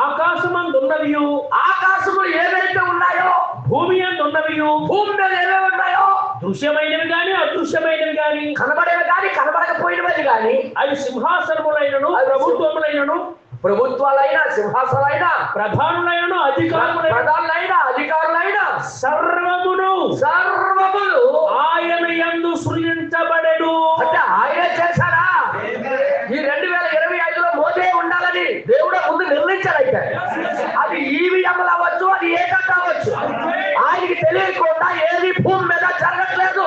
Speaker 2: ఆకాశమందున్నవియు,
Speaker 1: ఆకాశములు ఏవైతే ఉన్నాయో,
Speaker 2: భూమి అందున్నవియు,
Speaker 1: భూమి మీద ఏవేవి ఉన్నాయో,
Speaker 2: దృశ్యమైనవి గాని అదృశ్యమైనవి గాని,
Speaker 1: కనబడేవి గాని కనబడకపోయినవి గాని,
Speaker 2: అవి సింహాసనములైనను
Speaker 1: ప్రభుత్వాలైనా సింహాసనాలైనా
Speaker 2: ప్రధానులైన
Speaker 1: అధికారులైన
Speaker 2: సర్వములు ఆయన యందు సృజించబడెను.
Speaker 1: అంటే ఆయనే చేశాడా? ఈ 2025లో మోదే ఉండాలని దేవుడు ముందు నిర్ణయించాడు. అయితే అది ఈవీఎం అవ్వచ్చు, అది ఏకట్ అవ్వచ్చు, ఆయనకి తెలియకుండా ఏది భూమి మీద జరగట్లేదు.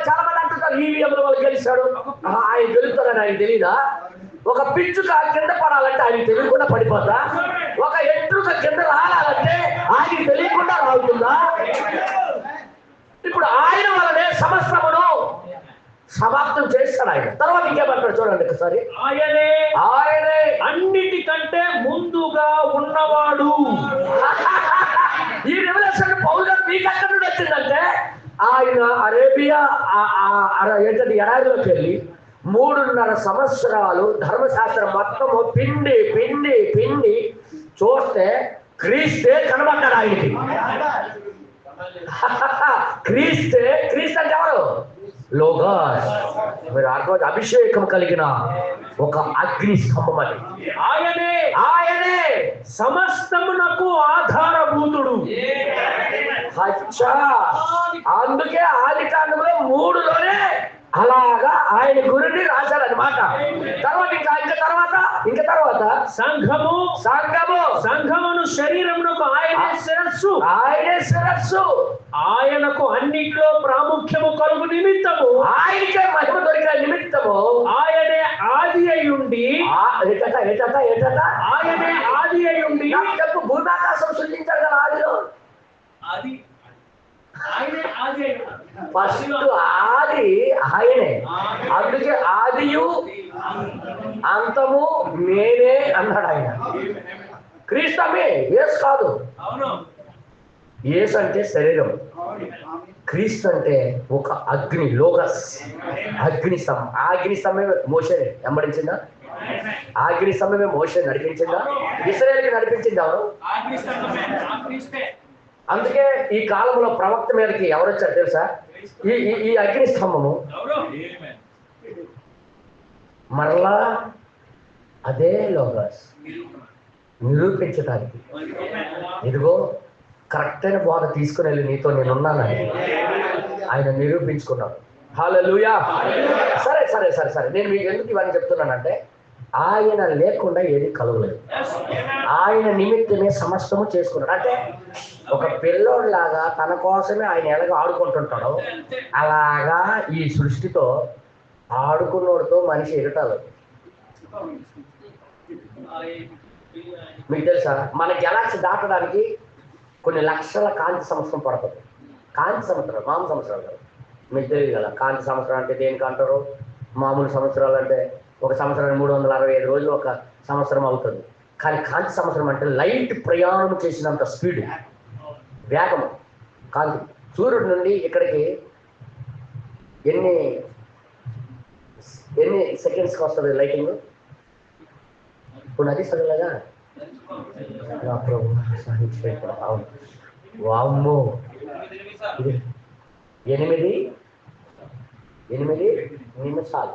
Speaker 1: చాలా మంది అంటున్నారు ఈవీఎంల వాళ్ళు గెలిచాడు, ఆయన గెలుస్తాడని ఆయన తెలీదా? ఒక పిచ్చుక కింద పడాలంటే ఆయనకి తెలియకుండా పడిపోతా? ఒక ఎట్రుక కింద రాలంటే ఆయనకి తెలియకుండా రావుతుందా? ఇప్పుడు ఆయన వల్లనే సమస్తమును సమాప్తం చేస్తాడు ఆయన. తర్వాత ఇంకేమంటాడు చూడండి ఒకసారి.
Speaker 2: ఆయనే అన్నిటికంటే ముందుగా ఉన్నవాడు.
Speaker 1: ఈ రెవల్యూషన్ పౌలు గారు మీకు ఎక్కడి నుండి వచ్చిందంటే ఆయన అరేబియా ఏంటంటే ఎడారిలోకి వెళ్ళి 3.5 సంవత్సరాలు ధర్మశాస్త్రం మొత్తము పిండి చూస్తే క్రీస్తే కనబడ్డాడు ఆయనకి. క్రీస్తు అంటే ఎవరు? లోగస్. మీరు అర్థం, అభిషేకం కలిగిన ఒక అగ్ని స్తంభం. అది ఆయనే సమస్తమునకు ఆధారభూతుడు. అందుకే ఆది కాండంలో 3లోనే అలాగా ఆయన గురిని రాశారనమాట. తర్వాత ఇంకా తర్వాత
Speaker 2: సంఘమును శరీరమునకు ఆయనే శిరస్సు. ఆయనకు అన్నిట్లో ప్రాముఖ్యము కలుగు నిమిత్తము,
Speaker 1: ఆయనకే మహిమ దొరికిన నిమిత్తము
Speaker 2: ఆయనే ఆది అయ్యుండి ఆయనే ఆది అయ్యుండి
Speaker 1: చెప్పు. భూమాకాశం సృష్టించాడు కదా ఆదిలో. ఫస్ట్ ఆది ఆయనే. అందుకే ఆదియు అంతము నేనే అన్నాడు ఆయన. క్రీస్తమే, యేసు కాదు. యేసు అంటే శరీరం, క్రీస్తు అంటే ఒక అగ్ని, లోగస్, అగ్ని స్తంభం. ఆ అగ్ని స్తంభమే మోషే వెంబడించిందా? ఆ అగ్ని స్తంభమే మోషే నడిపించిందా? ఇశ్రాయేలుకి నడిపించింది ఎవరు? అందుకే ఈ కాలంలో ప్రవక్త మీదకి ఎవరు వచ్చారు తెలుసా? ఈ ఈ ఈ అగ్ని స్తంభము మరలా అదే లోగస్ నిరూపించడానికి, ఇదిగో కరెక్ట్ అయిన బోధ తీసుకుని వెళ్ళి నీతో నేనున్నానని ఆయన నిరూపించుకున్నాడు. హల్లెలూయా. సరే సరే సరే సరే నేను మీకు ఎందుకు ఇవన్నీ చెప్తున్నానంటే, ఆయన లేకుండా ఏది కలగలేదు. ఆయన నిమిత్తమే సమస్తము చేసుకున్నాడు. అంటే ఒక పిల్లోడిలాగా తన కోసమే ఆయన ఎలాగ ఆడుకుంటుంటాడో అలాగా ఈ సృష్టితో ఆడుకున్నోడితో మనిషి ఎగటాలి. మీకు తెలుసా, మన గెలాక్సీ దాటడానికి కొన్ని లక్షల కాంతి సంవత్సరం పడుతుంది. కాంతి సంవత్సరాలు మామూలు సంవత్సరాలు కాదు. మీకు తెలియదు కదా కాంతి సంవత్సరం అంటే దేనికి అంటారు. మామూలు సంవత్సరాలు అంటే ఒక సంవత్సరానికి 365 రోజులు ఒక సంవత్సరం అవుతుంది. కానీ కాంతి సంవత్సరం అంటే లైట్ ప్రయాణం చేసినంత స్పీడ్, వేగము. కాంతి సూర్యుడి నుండి ఇక్కడికి ఎన్ని సెకండ్స్కి వస్తుంది లైటింగ్? ఇప్పుడు నది సగలగా వామ్మో, ఇది 8 నిమిషాలు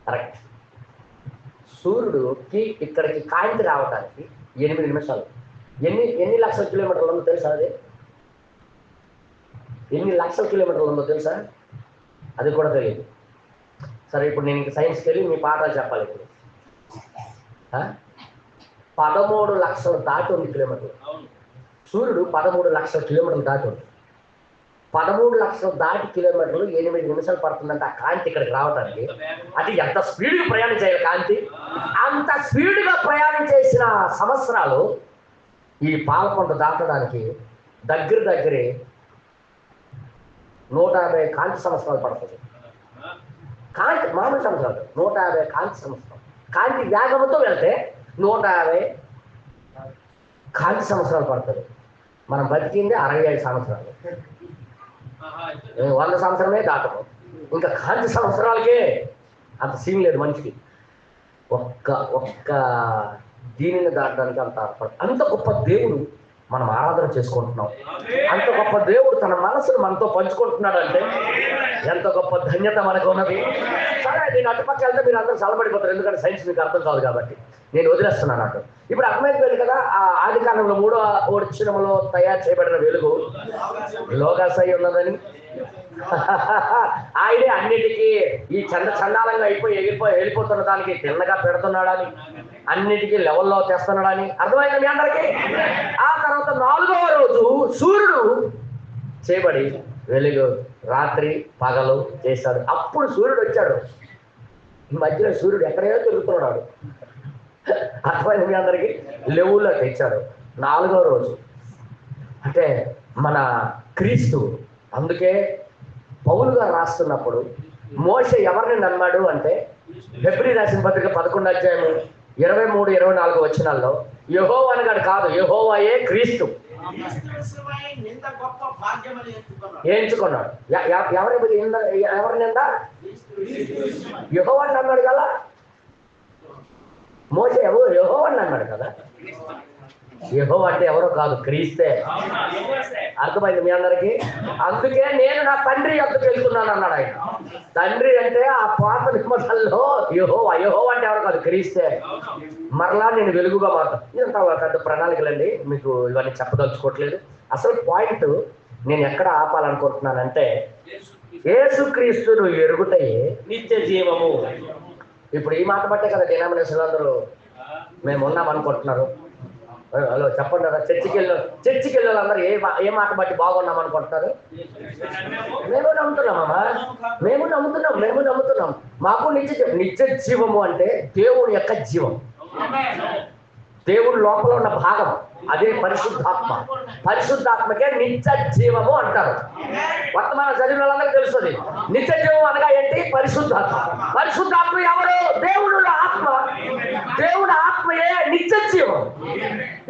Speaker 1: కరెక్ట్. సూర్యుడికి ఇక్కడికి కాంతి రావడానికి 8 నిమిషాలు. ఎన్ని లక్షల కిలోమీటర్లు ఉందో తెలుసా? అది ఎన్ని లక్షల కిలోమీటర్లు ఉందో తెలుసా? అది కూడా తెలియదు. సరే ఇప్పుడు నేను సైన్స్కి వెళ్ళి మీ పాఠాలు చెప్పాలి. ఇప్పుడు 13 లక్షలు దాటి ఉంది కిలోమీటర్లు. సూర్యుడు 13 లక్షల కిలోమీటర్లు దాటి ఉంది. 13 లక్షలు దాటి కిలోమీటర్లు 8 నిమిషాలు పడుతుందంటే ఆ కాంతి ఇక్కడికి రావడానికి. అది ఎంత స్పీడ్గా ప్రయాణం చేయాలి కాంతి? అంత స్పీడ్గా ప్రయాణం చేసిన సంవత్సరాలు ఈ పాలకొండ దాటడానికి దగ్గరే 150 కాంతి సంవత్సరాలు పడుతుంది. కాంతి మామూలు సంవత్సరాలు 150 కాంతి సంవత్సరం. కాంతి వేగంతో వెళ్తే 150 కాంతి సంవత్సరాలు పడుతుంది. మనం బతికింది 65 సంవత్సరాలు. 100 సంవత్సరమే దాటము. ఇంకా కాంతి సంవత్సరాలకే అంత సీన్ లేదు మనిషికి. ఒక్క దీనిని దాటడానికి అంత గొప్ప దేవుడు మనం ఆరాధన చేసుకుంటున్నాం. అంత గొప్ప దేవుడు తన మనసును మనతో పంచుకుంటున్నాడు అంటే ఎంత గొప్ప ధన్యత మనకు ఉన్నది. సరే నేను అటుపక్క వెళ్తే మీరు అందరూ చల్లబడిపోతారు, ఎందుకంటే సైన్స్ మీకు అర్థం కాదు కాబట్టి నేను వదిలేస్తున్నాను అటు. ఇప్పుడు అర్థమైపోయింది కదా, ఆ ఆది కాలంలో 3వ వచనంలో తయారు చేయబడిన వెలుగు లోగస్ అయి ఉన్నదని. ఆయనే అన్నిటికీ ఈ చండాలంగా వెళ్ళిపోతున్న దానికి తిన్నగా పెడుతున్నాడని, అన్నిటికీ లెవెల్లో తెస్తున్నాడని అర్థమైంది మీ అందరికీ. ఆ తర్వాత 4వ రోజు సూర్యుడు చేయబడి వెలుగు రాత్రి పగలు చేశాడు. అప్పుడు సూర్యుడు వచ్చాడు. ఈ మధ్యలో సూర్యుడు ఎక్కడైనా తిరుగుతున్నాడు. అర్థమైంది మీ అందరికీ. లెవుల్లో తెచ్చాడు 4వ రోజు అంటే మన క్రీస్తు. అందుకే పౌలు గారు రాస్తున్నప్పుడు మోషే ఎవరిని నమ్మాడు అంటే హెబ్రీ రాసిన పత్రిక 11వ అధ్యాయము 23-24 వచనాల్లో యెహోవా అనగాడు కాదు, యెహోవాయే క్రీస్తు ఎంచుకున్నాడు. ఎవరి నింద? యెహోవాని అన్నాడు కదా. మోషే యెహోవాని అన్నాడు కదా. యెహోవా అంటే ఎవరో కాదు, క్రీస్తే. అర్థమైంది మీ అందరికీ. అందుకే నేను నా తండ్రి యొద్దకు వెళ్తున్నాను అన్నాడు ఆయన. తండ్రి అంటే ఆ పాత నిబంధనలో యెహోవా అంటే ఎవరో కాదు, క్రీస్తే. మరలా నేను వెలుగుగా మారుతాను. ఇదంతా పెద్ద ప్రణాళికలండి, మీకు ఇవన్నీ చెప్పదలుచుకోవట్లేదు. అసలు పాయింట్ నేను ఎక్కడ ఆపాలనుకుంటున్నానంటే, యేసుక్రీస్తును ఎరుగుటయే నిత్య జీవము. ఇప్పుడు ఈ మాట బట్టే కదా డినామినేషన్ అందరూ మేము ఉన్నాం అనుకుంటున్నారు. హలో చెప్పండి కదా, చర్చికి వెళ్ళే అందరూ ఏ మాట బట్టి బాగున్నాం అనుకుంటున్నారు? మేము నమ్ముతున్నాం. మాకు నిత్య జీవము అంటే దేవుని యొక్క జీవం, దేవుని లోపల ఉన్న భాగం, అదే పరిశుద్ధాత్మ. పరిశుద్ధాత్మకే నిత్య జీవము అంటారు. వర్తమాన చదివిన వాళ్ళందరికీ తెలుస్తుంది నిత్య జీవం అనగా ఏంటి. పరిశుద్ధాత్మ. పరిశుద్ధాత్మ ఎవరు? దేవుడు ఆత్మ. దేవుడు ఆత్మయే నిత్య జీవం.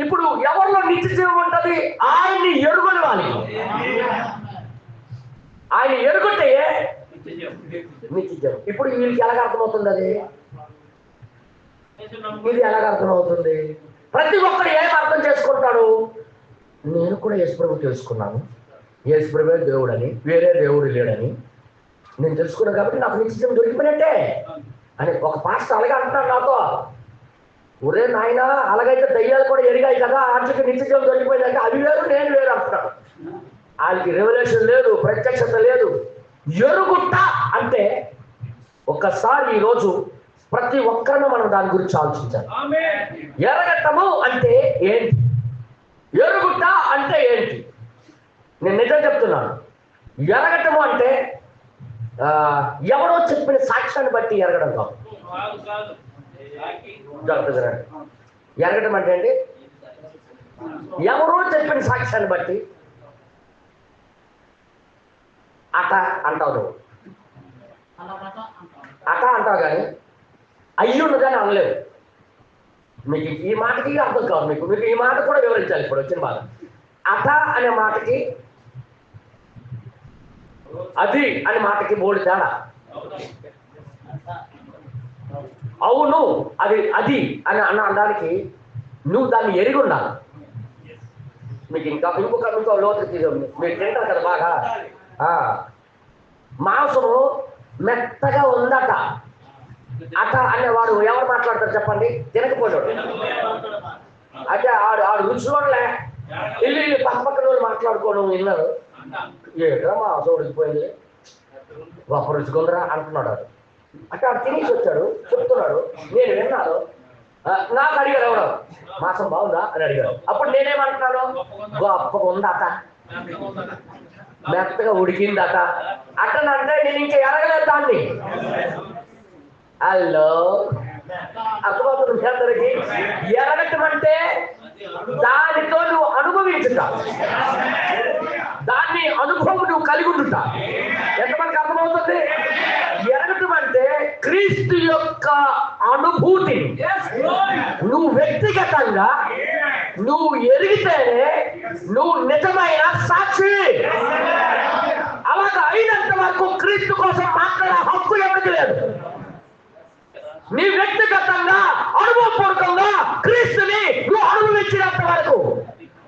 Speaker 1: ఇప్పుడు ఎవరిలో నిత్య జీవం ఉంటుంది? ఆయన్ని ఎరుగుని వాళ్ళకి. ఆయన ఎరుగుంటే నిత్య జీవం. ఇప్పుడు వీళ్ళకి ఎలాగ అర్థమవుతుంది? అది ఇది ఎలాగ అర్థమవుతుంది? ప్రతి ఒక్కరు ఏం అర్థం చేసుకుంటాడు? నేను కూడా యేసుప్రభు తెలుసుకున్నాను, యేసుప్రభే దేవుడు అని, వేరే దేవుడు లేడని నేను తెలుసుకున్నాను కాబట్టి నాకు నిత్యం దొరికిపోయినట్టే అని ఒక పాస్టర్ అలాగే అంటున్నాడు నాతో. ఒరే నాయన, అలాగైతే దయ్యాలు కూడా ఎరిగాయి కదా, వాటికి నిత్యం దొరికిపోయిందంటే అవి వేరు నేను వేరు అంటున్నాడు. వాళ్ళకి రెవల్యూషన్ లేదు, ప్రత్యక్షత లేదు. ఎరుగుట్ట అంటే ఒక్కసారి ఈరోజు ప్రతి ఒక్కరిని మనం దాని గురించి ఆలోచించాలి. ఎరగటము అంటే ఏంటి, ఎరుగుట్ట అంటే ఏంటి? నేను నిజం చెప్తున్నాను. ఎరగటము అంటే ఎవరో చెప్పిన సాక్ష్యాన్ని బట్టి ఎరగడం కాదు. ఎరగటం అంటే అండి, ఎవరో చెప్పిన సాక్ష్యాన్ని బట్టి అట అంటావు, నువ్వు అట అంటావు కానీ అయ్యున్నదని అనలేవు. మీకు ఈ మాటకి అర్థం కాదు. మీకు మీకు ఈ మాట కూడా వివరించాలి. ఇప్పుడు వచ్చిన బాధ అట అనే మాటకి అది అనే మాటకి బోడి తేడా. అవును అది అది అని అనడానికి నువ్వు దాన్ని ఎరిగి ఉండాలి. మీకు ఇంకో లోతు మీరు తింటారు కదా బాగా, మాంసము మెత్తగా ఉందట అట అనేవాడు ఎవరు మాట్లాడతారు చెప్పండి? తినకపోయాడు. అంటే ఆడు రుచిలోనే ఇల్లు పక్కన వాళ్ళు మాట్లాడుకోవడం విన్నారు. ఏట్రా మాంసం ఉడికిపోయింది, గొప్ప రుచికొందరా అంటున్నాడు. ఆడు అంటే ఆడు తినేసి వచ్చాడు, చెప్తున్నాడు. నేను విన్నాను. నాకు అడిగాడు ఎవడో, మాంసం బాగుందా అని అడిగాడు. అప్పుడు నేనేమంటున్నాను, గొప్పగా ఉందట, మెత్తగా ఉడికిందట అట్టనంటే నేను ఇంకా ఎరగలేదు దాన్ని. హలో అర్థమవుతుంది. ఎరగటం అంటే దానితో నువ్వు అనుభవించుట, దాన్ని అనుభవం నువ్వు కలిగి ఉండుట. ఎంతమందికి అర్థమవుతుంది? ఎరగటం అంటే క్రీస్తు యొక్క అనుభూతి నువ్వు వ్యక్తిగతంగా నువ్వు ఎరిగితేనే నువ్వు నిజమైన సాక్షి. అలాగా అయినంత వరకు క్రీస్తు కోసం మాట్లాడే హక్కు ఎవరికి లేదు. నీ వ్యక్తిగతంగా అనుభవపూర్వకంగా క్రీస్తుని నువ్వు అనుభవించినంత వరకు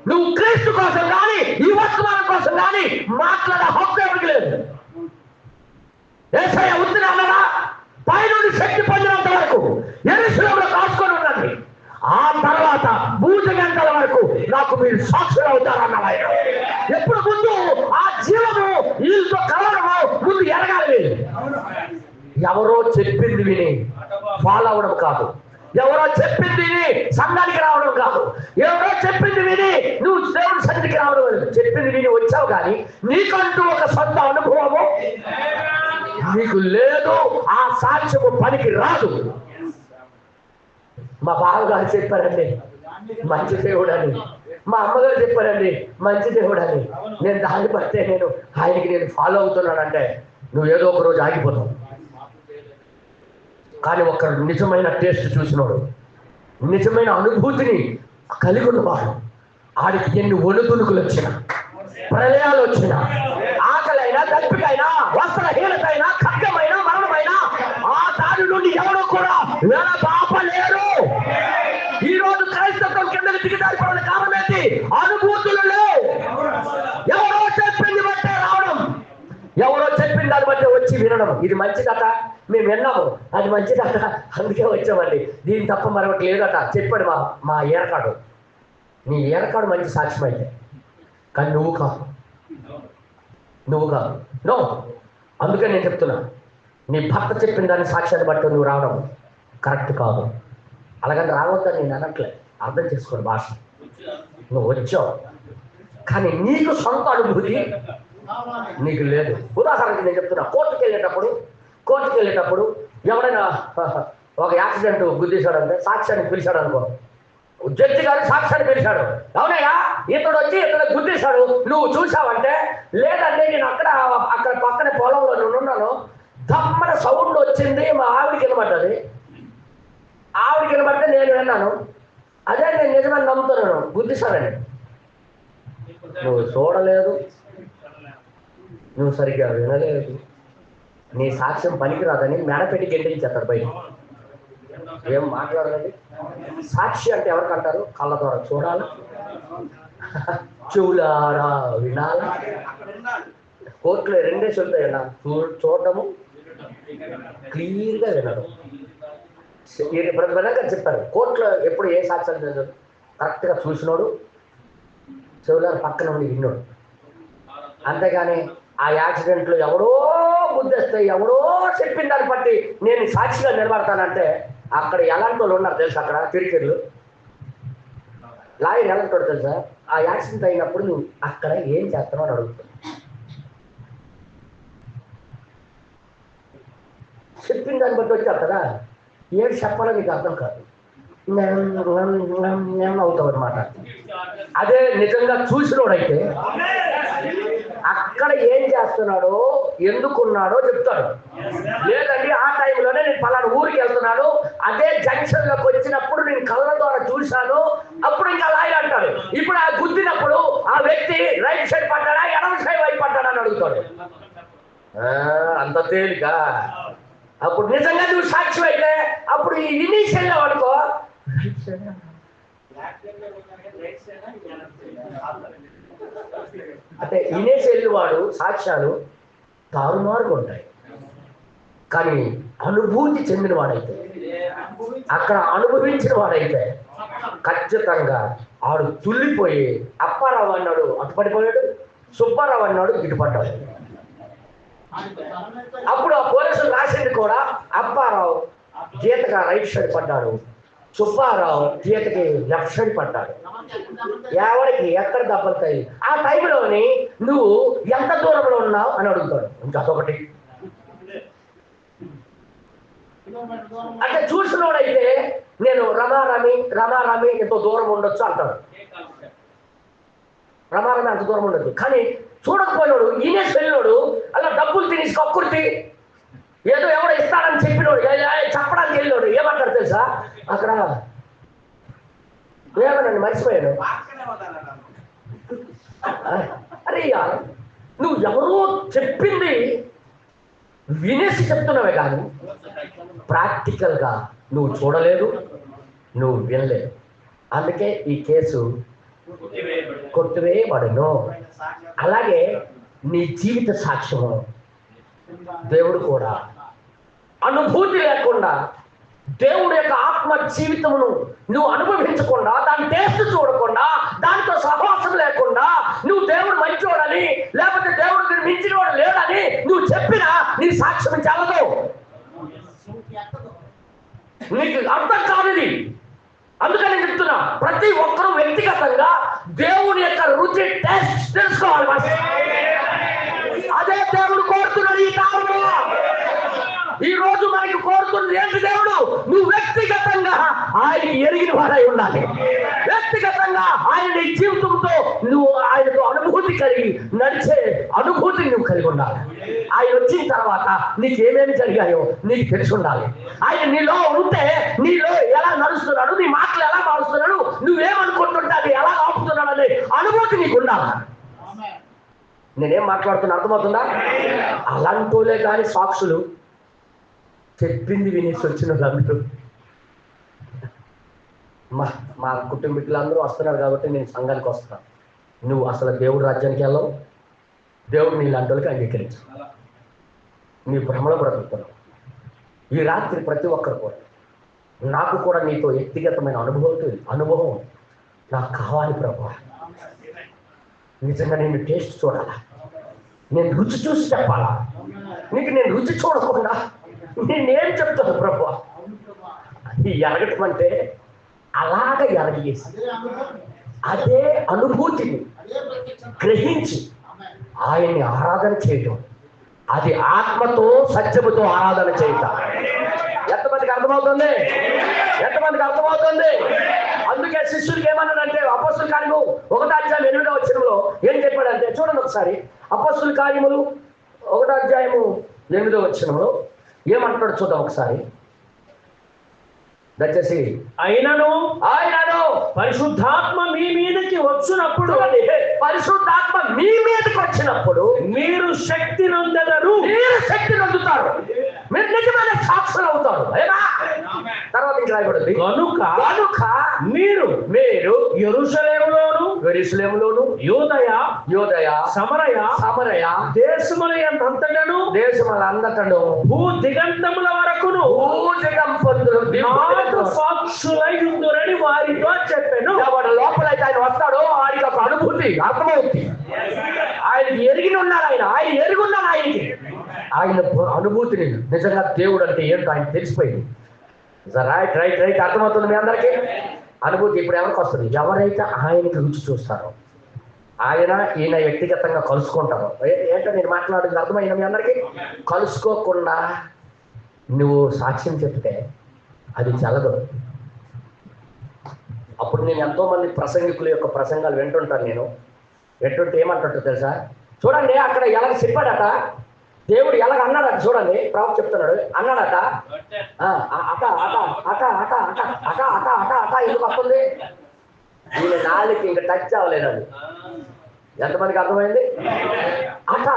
Speaker 1: నువ్వు క్రీస్తు కోసం కానీ ఈ వర్తమానం కోసం కానీ మాట్లాడే హక్కు ఎవరికి లేదు. యేసయ్య ఉత్తినాలనా పైనుండి శక్తి పొందినంత వరకు యెరూషలేములో కాచుకొని ఉండండి. ఆ తర్వాత భూత గంటల వరకు నాకు మీరు సాక్షులు అవుతారన్న ఆయన. ఎప్పుడు ముందు ఆ జీవము వీళ్ళతో కలవడము ముందు ఎరగాలి. ఎవరో చెప్పింది విని ఫాలో అవడం కాదు, ఎవరో చెప్పింది విని సంఘానికి రావడం కాదు, ఎవరో చెప్పింది విని నువ్వు దేవుడి సన్నిధికి రావడం లేదు. చెప్పింది విని వచ్చావు కానీ నీకంటూ ఒక సొంత అనుభవము నీకు లేదు. ఆ సాక్ష్యము పనికి రాదు. మా బావగారు చెప్పారండి మంచి దేవుడు అని, మా అమ్మగారు చెప్పారండి మంచి దేవుడు అని. నేను దాన్ని బట్టే నేను ఆయనకి నేను ఫాలో అవుతున్నానంటే నువ్వు ఏదో ఒక రోజు ఆగిపోతావు. కానీ ఒక నిజమైన టేస్ట్ చూసినవాడు, నిజమైన అనుభూతిని కలిగి ఉన్నవాడు, ఆడికి ఎన్ని ఒణుకునుకులు వచ్చినా, ప్రళయాలు వచ్చినా, ఆకలైనా, దప్పికైనా, వస్త్రహీనతైనా, ఖడ్గమైన, మరణమైన ఆ దాని నుండి ఎవరు కూడా వెనబాపలేరు. ఈ రోజు క్రైస్తవం కిందకి దిగజారిపోవడం కారణం ఏంటి? అనుభూతులు లేవు. ఎవరో చెప్పింది బట్టే రావడం, ఎవరో చెప్పిన దాన్ని బట్టి వచ్చి వినడం. ఇది మంచిదట, మేము విన్నాము, అది మంచిదట, అందుకే వచ్చామండి, దీని తప్ప మరొకటి లేదట చెప్పాడు మా ఏరకాడు. నీ ఏరకాడు మంచి సాక్ష్యం అయితే, కానీ నువ్వు కాదు నో. అందుకే నేను చెప్తున్నా, నీ భర్త చెప్పిన దాని సాక్ష్యాన్ని బట్టి నువ్వు రావడం కరెక్ట్ కాదు. అలాగని రావద్దని నేను అనట్లే, అర్థం చేసుకోండి భాష. నువ్వు వచ్చావు కానీ నీకు సొంత అనుభూతి నీకు లేదు. ఉదాహరణకి నేను చెప్తున్నా, కోర్టుకి వెళ్ళేటప్పుడు ఎవడైనా ఒక యాక్సిడెంట్ గుద్దేశాడంటే సాక్ష్యానికి పిలిచాడు అనుకో, జడ్జి గారు సాక్ష్యాన్ని పిలిచాడు, అవునయ్యా ఇతడు వచ్చి ఇతడు గుద్దేశాడు నువ్వు చూసావంటే, లేదంటే నేను అక్కడ పక్కన పొలంలో నేనున్నాను, తమ్మన సౌండ్ వచ్చింది, మా ఆవిడికి వినబడ్డది, ఆవిడికి వినబడితే నేను విన్నాను, అదే నేను నిజమని నమ్ముతున్నాను, గుద్దేశానని. నువ్వు చూడలేదు, నువ్వు సరిగ్గా వినలేదు, నీ సాక్ష్యం పనికిరాదని మేడపెట్టి గెంటించేస్తాడు బయట. ఏం మాట్లాడదండి. సాక్షి అంటే ఎవరికంటారు? కళ్ళ ద్వారా చూడాలి, చెవులారా వినాలా. కోర్టులో రెండేసి ఉంటాయన్నా, చూడటము, క్లియర్గా వినడం. వెనక చెప్పారు కోర్టులో ఎప్పుడు ఏ సాక్ష్యాలు చదివారు, కరెక్ట్గా చూసినోడు, చెవులారా పక్కన ఉండి విన్నోడు. అంతేగాని ఆ యాక్సిడెంట్లో ఎవడో గుద్దేస్తే ఎవడో చెప్పిన దాన్ని బట్టి నేను సాక్షిగా నిలబడతానంటే అక్కడ ఎలాంటి వాళ్ళు ఉన్నారు తెలుసా? అక్కడ కిరికిర్లు లాయర్ ఎలాంటి తెలుసా? ఆ యాక్సిడెంట్ అయినప్పుడు నువ్వు అక్కడ ఏం చేస్తావు అని అడుగుతావు. చెప్పిన దాన్ని బట్టి వచ్చి అక్కడ ఏడు చెప్పాలో నీకు అర్థం కాదు, అవుతావు అనమాట. అదే నిజంగా చూసినోడైతే అక్కడ ఏం చేస్తున్నాడో ఎందుకున్నాడో చెప్తాడు. లేదండి ఆ టైంలోనే నేను పలానా ఊరికి వెళ్తున్నాను, అదే జంక్షన్ లోకి వచ్చినప్పుడు నేను కళ్ళ ద్వారా చూశాను, అప్పుడు ఇంకా లాయర్ అంటాడు. ఇప్పుడు ఆ గుద్దినప్పుడు ఆ వ్యక్తి రైట్ సైడ్ పడ్డాడా ఎడమ సైడ్ వైపు పడ్డాడా అని అడుగుతాడు. అంత తేలిక. అప్పుడు నిజంగా నువ్వు సాక్షి అయితే అప్పుడు ఈ ఇనీషియల్ అనుకో, అంటే ఇనేషియల్ వాడు సాక్ష్యాలు తారుమారుగా ఉంటాయి. కానీ అనుభూతి చెందిన వాడైతే, అక్కడ అనుభవించిన వాడైతే ఖచ్చితంగా ఆడు తుల్లిపోయి అప్పారావు అన్నాడు అటు పడిపోయాడు, సుబ్బారావు అన్నాడు ఇటు పడ్డాడు. అప్పుడు ఆ పోలీసులు రాసింది కూడా అప్పారావు గీతగా రైట్ సైడ్ పడ్డాడు, సుబ్బారావు గీతకి లెఫ్ట్ సైడ్ పడ్డాడు. ఎవరికి ఎక్కడ దెబ్బలుతాయి ఆ టైంలోని నువ్వు ఎంత దూరంలో ఉన్నావు అని అడుగుతాడు. ఇంకా అదొకటి. అంటే చూసినోడైతే నేను రమారామి ఎంతో దూరం ఉండొచ్చు అంటాడు. రమారామి అంత దూరం ఉండదు. కానీ చూడకపోయినోడు ఈనేసి వెళ్ళినోడు అలా డబ్బులు తినేసి కక్కుర్తి ఏదో ఎవడో ఇస్తాడని చెప్పినోడు చెప్పడానికి వెళ్ళినోడు ఏమంటాడు తెలుసా? అక్కడ ఏమనండి మర్చిపోయాడు. అరే నువ్వు ఎవరో చెప్పింది వినేసి చెప్తున్నావే కానీ ప్రాక్టికల్గా నువ్వు చూడలేదు, నువ్వు వినలేదు. అందుకే ఈ కేసు కొట్టివేయబడను. అలాగే నీ జీవిత సాక్ష్యము దేవుడు కూడా అనుభూతి లేకుండా, దేవుడి యొక్క ఆత్మ జీవితమును నువ్వు అనుభవించకుండా, దాని టేస్ట్ చూడకుండా, దాంతో సహవాసం లేకుండా, నువ్వు దేవుడు మంచివాడని లేకపోతే దేవుడికి మించిన వాడు లేడని నువ్వు చెప్పినా నీ సాక్ష్యం చాలదు. నీకు అర్థం కానిది. అందుకని చెప్తున్నా, ప్రతి ఒక్కరూ వ్యక్తిగతంగా దేవుని యొక్క రుచి టేస్ట్ తెలుసుకోవాలి. అదే దేవుడు కోరుతున్నాడు ఈ కాలంలో. ఈ రోజు మనకి కోరుతున్నది ఏంటి? దేవుడు నువ్వు వ్యక్తిగతంగా ఆయన ఎరిగిన వాడై ఉండాలి. వ్యక్తిగతంగా ఆయన నీ జీవితంతో నువ్వు ఆయనతో అనుభూతి కలిగి నడిచే అనుభూతిని నువ్వు కలిగి ఉండాలి. ఆయన వచ్చిన తర్వాత నీకు ఏమేమి జరిగాయో నీకు తెలిసి ఉండాలి. ఆయన నీలో ఉంటే నీలో ఎలా నడుస్తున్నాడు, నీ మాటలు ఎలా మారుస్తున్నాడు, నువ్వేమనుకుంటుంటే అది ఎలా ఆపుతున్నాడు అనే అనుభూతి నీకు ఉండాలి. నేనేం మాట్లాడుతున్నా అర్థమవుతుందా? అలాంటోలే కానీ సాక్షులు చెప్పింది వినేసి వచ్చిన వాళ్ళందరూ మా కుటుంబీకులందరూ వస్తున్నారు కాబట్టి నేను సంఘానికి వస్తున్నాను. నువ్వు అసలు దేవుడి రాజ్యానికి వెళ్ళవు, దేవుడు నీ లాంటి అంగీకరించు. నీ భ్రమలో బ్రతుకుతున్నావు. ఈ రాత్రి ప్రతి ఒక్కరు కూడా నాకు కూడా నీతో వ్యక్తిగతమైన అనుభవం నాకు కావాలి ప్రభువా. నిజంగా నేను టేస్ట్ చూడాలా, నేను రుచి చూసి చెప్పాలా. నీకు నేను రుచి చూడకుండా నేనేం చెప్తాను ప్రభువా? ఎరగటం అంటే అలాగ ఎరగేసి అదే అనుభూతిని గ్రహించి ఆయన్ని ఆరాధన చేయటం, అది ఆత్మతో సత్యముతో ఆరాధన చేయటం. ఎంతమందికి అర్థమవుతుంది? ఎంతమందికి అర్థమవుతుంది? అందుకే శిష్యుడికి ఏమన్నాడంటే, అపొస్తలుల కార్యము 1:8 ఏం చెప్పాడంటే చూడండి ఒకసారి. అపొస్తలుల కార్యములు 1:8 ఏమంటాడు చూద్దాం ఒకసారి దయచేసి.
Speaker 2: ఆయనను పరిశుద్ధాత్మ మీ మీదకి వచ్చినప్పుడు,
Speaker 1: పరిశుద్ధాత్మ మీ మీదకి వచ్చినప్పుడు
Speaker 2: మీరు శక్తి నొందెదరు.
Speaker 1: మీరు శక్తి నొందుతారు. మీరు నిజమైన సాక్షులు అవుతారు. తర్వాత ఇంకా రాయబడింది, కనుక మీరు యెరూషలేములోను యూదయ సమరయ దేశములంతటను భూ దిగంతముల వరకును సాక్షులై ఉందురని వారితో చెప్పాను. వాడు లోపలైతే ఆయన వస్తాడో ఆయనకి ఒక అనుభూతి అర్థమవుతుంది. ఆయనకి ఎరిగి ఉన్నాడు, ఆయన ఎరిగి ఉన్నాడు. ఆయన అనుభూతిని నిజంగా దేవుడు అంటే ఏంటో ఆయన తెలిసిపోయింది. రైట్ అర్థమవుతుంది మీ అందరికీ. అనుభూతి ఇప్పుడు ఎవరికి వస్తుంది? ఎవరైతే ఆయనకి రుచి చూస్తారో, ఈయన వ్యక్తిగతంగా కలుసుకుంటారు. ఏంటో నేను మాట్లాడేది అర్థమైంది మీ అందరికీ? కలుసుకోకుండా నువ్వు సాక్ష్యం చెప్తే అది చల్లదు. అప్పుడు నేను ఎంతో మంది ప్రసంగికుల యొక్క ప్రసంగాలు వింటుంటాను. వింటుంటే ఏమంటుంటా తెలుసా? చూడండి అక్కడ ఎలాగ చెప్పాడట, దేవుడు ఎలాగ అన్నాడట. చూడండి ప్రవక్త చెప్తున్నాడు, అన్నాడట అట అట అట అట అట అట అట అట అట ఎందుకు వస్తుంది? ఈయన నాలుగు ఇంకా టచ్ అవ్వలేదు. అది ఎంతమందికి అర్థమైంది? అట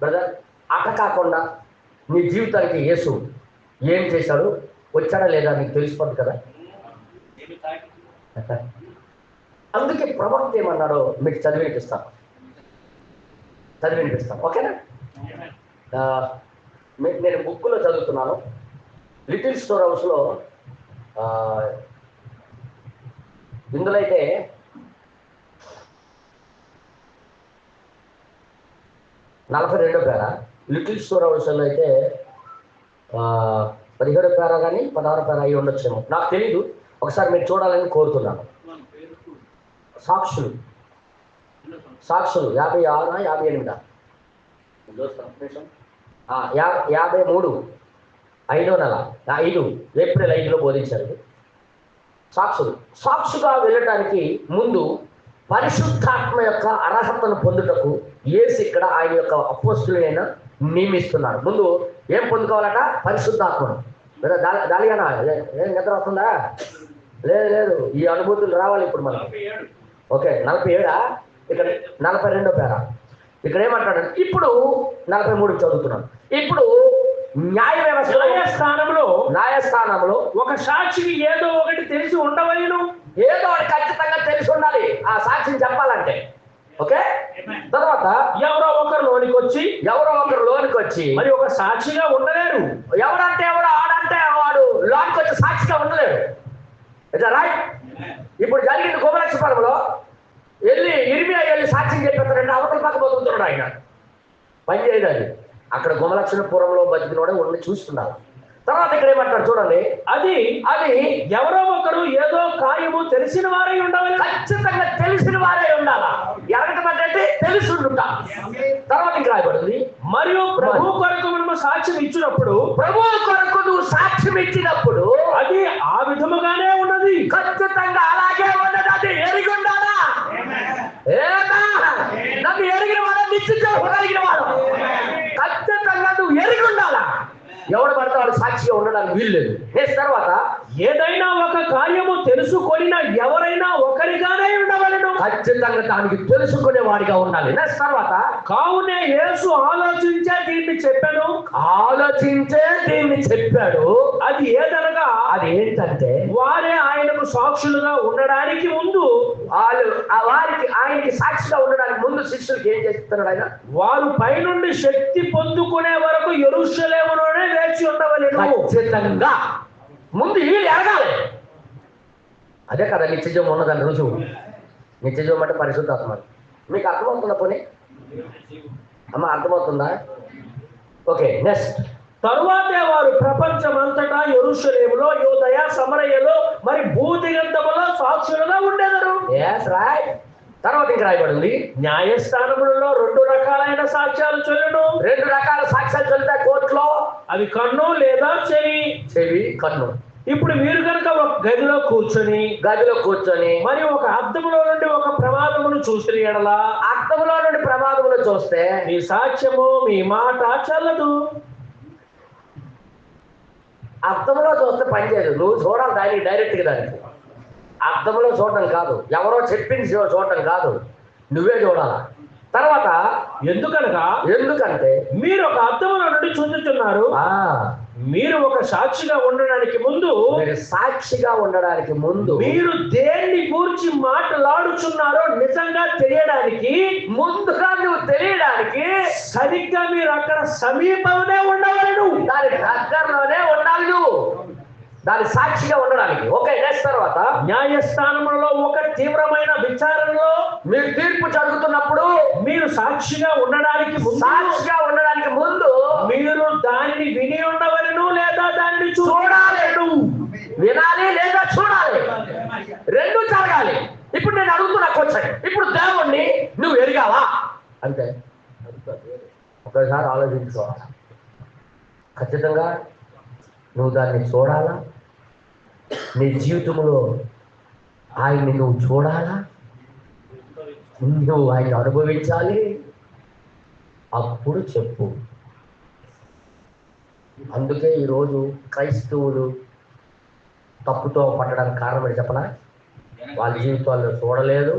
Speaker 1: బ్రదర్, అట కాకుండా నీ జీవితానికి యేసు ఏం చేశాడు, వచ్చాడా లేదా నీకు తెలిసిపోతుంది కదా. అందుకే ప్రవక్త ఏమన్నాడో మీకు చదివి వినిపిస్తాను. ఓకేనా? నేను బుక్లో చదువుతున్నాను. లిటిల్ స్టోర్ హౌస్లో ఇందులో అయితే 42వ పేర, లిటిల్ స్టోర్ హౌస్లో అయితే 17వ పేర కానీ 16వ పేర అయి ఉండొచ్చేమో, నాకు తెలీదు. ఒకసారి మీరు చూడాలని కోరుతున్నాను. సాక్షులు 56 58 53 5వ నెల 5 ఏప్రిల్ 5లో బోధించారు. సాక్షుగా వెళ్ళటానికి ముందు పరిశుద్ధాత్మ యొక్క అర్హతను పొందుటకు యేసు ఇక్కడ ఆయన యొక్క అపోస్తులైన నియమిస్తున్నారు. ముందు ఏం పొందుకోవాలట? పరిశుద్ధాత్మను. దాలియానా ఏం నిద్ర వస్తుందా? లేదు, ఈ అనుభూతులు రావాలి ఇప్పుడు మనం. ఓకే, 47 ఇక్కడ 42వ పేర. ఇక్కడ ఏమంటాడు? ఇప్పుడు 43 చదువుతున్నాను. ఇప్పుడు న్యాయస్థానంలో ఒక సాక్షికి ఏదో ఒకటి తెలిసి ఉండవలేను. ఏదో ఒకటి ఖచ్చితంగా తెలిసి ఉండాలి ఆ సాక్షిని చెప్పాలంటే. ఓకే, తర్వాత ఎవరో ఒకరు లోనికి వచ్చి మరి ఒక సాక్షిగా ఉండలేరు. ఎవరంటే ఎవరు, ఆడంటే వాడు లోనికి వచ్చి సాక్షిగా ఉండలేరు. రైట్? ఇప్పుడు జరిగిన గోమలక్ష్మపురంలో ఇర్మియా వెళ్ళి సాక్ష్యం చెప్పేస్తాడంటే అవతల పక్క బతుకుతున్నాడు. ఆయన పని చేయదు. అది అక్కడ గోమలక్ష్మపురంలో బతికినోడే ఉండి చూస్తున్నారు. తర్వాత ఇక్కడ ఏమంటారు చూడండి, అది ఎవరో ఒకరు ఏదో కార్యము తెలిసిన వారై ఉండాలి. ఖచ్చితంగా తెలిసిన వారై ఉండాలా. ఎరగటం అంటే తెలిసి ఉండుట. తర్వాత ఇంకా రాయబడింది, మరియు ప్రభు కొరకు నువ్వు సాక్ష్యం ఇచ్చినప్పుడు అది ఆ విధముగానే ఉన్నది. ఖచ్చితంగా అలాగే ఉన్నది. అది ఎరిగి ఉండాలా. నన్ను ఎరిగిన వాడు నిశ్చిత వాడు. ఖచ్చితంగా నువ్వు ఎరిగి ఉండాలా. ఎవడు పడితే వాడు సాక్షిగా ఉండడానికి వీల్లేదు. తర్వాత ఏదైనా ఒక కార్యము తెలుసుకొనిన ఎవరైనా ఒకరిగానే ఉండవలెను. ఖచ్చితంగా దానికి తెలుసుకునే వాడిగా ఉండాలి. తర్వాత కావునే యేసు ఆలోచించే దీన్ని చెప్పాడు. అది ఏదనగా, అది ఏంటంటే వారే ఆయనకు సాక్షులుగా ఉండడానికి ముందు ఆయనకి సాక్షిగా ఉండడానికి ముందు శిష్యులకి ఏం చేస్తున్నాడు ఆయన? వారు పైనుండి శక్తి పొందుకునే వరకు యెరూషలేములోనే వేచి ఉండవలెను. ఖచ్చితంగా ముందు వీళ్ళు ఎరగాలి. అదే కదా నిత్యజీవం ఉన్నదాన్ని రుజువు. నిత్యజీవం అంటే పరిశుద్ధాత్మ. మీకు అర్థమవుతుందా? పోనీ అమ్మ అర్థమవుతుందా? Okay, next. తరువాతే వారు ప్రపంచమంతటా యెరూషలేములో, యూదయ, సమరయలో మరి భూదిగంతములో సాక్షులుగా ఉండేదారు. తర్వాత ఇంకా రాయబడింది, న్యాయస్థానములలో 2 రకాలైన సాక్ష్యాలు చెల్లును. 2 రకాల సాక్ష్యాలు చెల్లుతాయి కోర్టులో. అవి కన్ను లేదా చెవి. కన్ను. ఇప్పుడు మీరు కనుక ఒక గదిలో కూర్చొని మరి ఒక అద్దములో నుండి ఒక ప్రమాదమును చూసిన ఎడల, అద్దములో నుండి ప్రమాదమును చూస్తే మీ సాక్ష్యము, మీ మాట చెల్లదు. అర్థంలో చూస్తే పనిచేయదు. నువ్వు చూడాలి దానికి డైరెక్ట్గా. దానికి అర్థంలో చూడటం కాదు, ఎవరో చెప్పింది చూడటం కాదు, నువ్వే చూడాలా. తర్వాత
Speaker 2: ఎందుకంటే మీరు ఒక అద్దములో నుండి చూచుచున్నారు. మీరు ఒక సాక్షిగా ఉండడానికి ముందు మీరు దేన్ని గూర్చి మాట్లాడుచున్నారో నిజంగా తెలియడానికి
Speaker 1: ముందుగా నువ్వు తెలియడానికి
Speaker 2: సరిగ్గా మీరు అక్కడ సమీపంలోనే ఉండవలను.
Speaker 1: దాని దగ్గరలోనే ఉండాలి నువ్వు, దాని సాక్షిగా ఉండడానికి. ఓకే, నెక్స్ట్ తర్వాత
Speaker 2: న్యాయస్థానంలో ఒక తీవ్రమైన విచారణలో
Speaker 1: మీరు తీర్పు జరుగుతున్నప్పుడు
Speaker 2: మీరు సాక్షిగా ఉండడానికి
Speaker 1: ముందు
Speaker 2: మీరు దానిని విని ఉండవలను లేదా దానిని
Speaker 1: చూడాలి. వినాలి లేదా చూడాలి, రెండు జరగాలి. ఇప్పుడు నేను అడుగుతున్నా క్వశ్చన్, ఇప్పుడు దేవుణ్ణి నువ్వు ఎరిగావా అంటే ఒకసారి ఆలోచించుకోవాలి. ఖచ్చితంగా నువ్వు దాన్ని చూడాలా, నీ జీవితంలో ఆయన్ని నువ్వు చూడాలా, నువ్వు ఆయన అనుభవించాలి, అప్పుడు చెప్పు. అందుకే ఈరోజు క్రైస్తవులు తప్పుతో పట్టడానికి కారణం ఏంటి చెప్పనా? వాళ్ళ జీవితాల్లో చూడలేదు,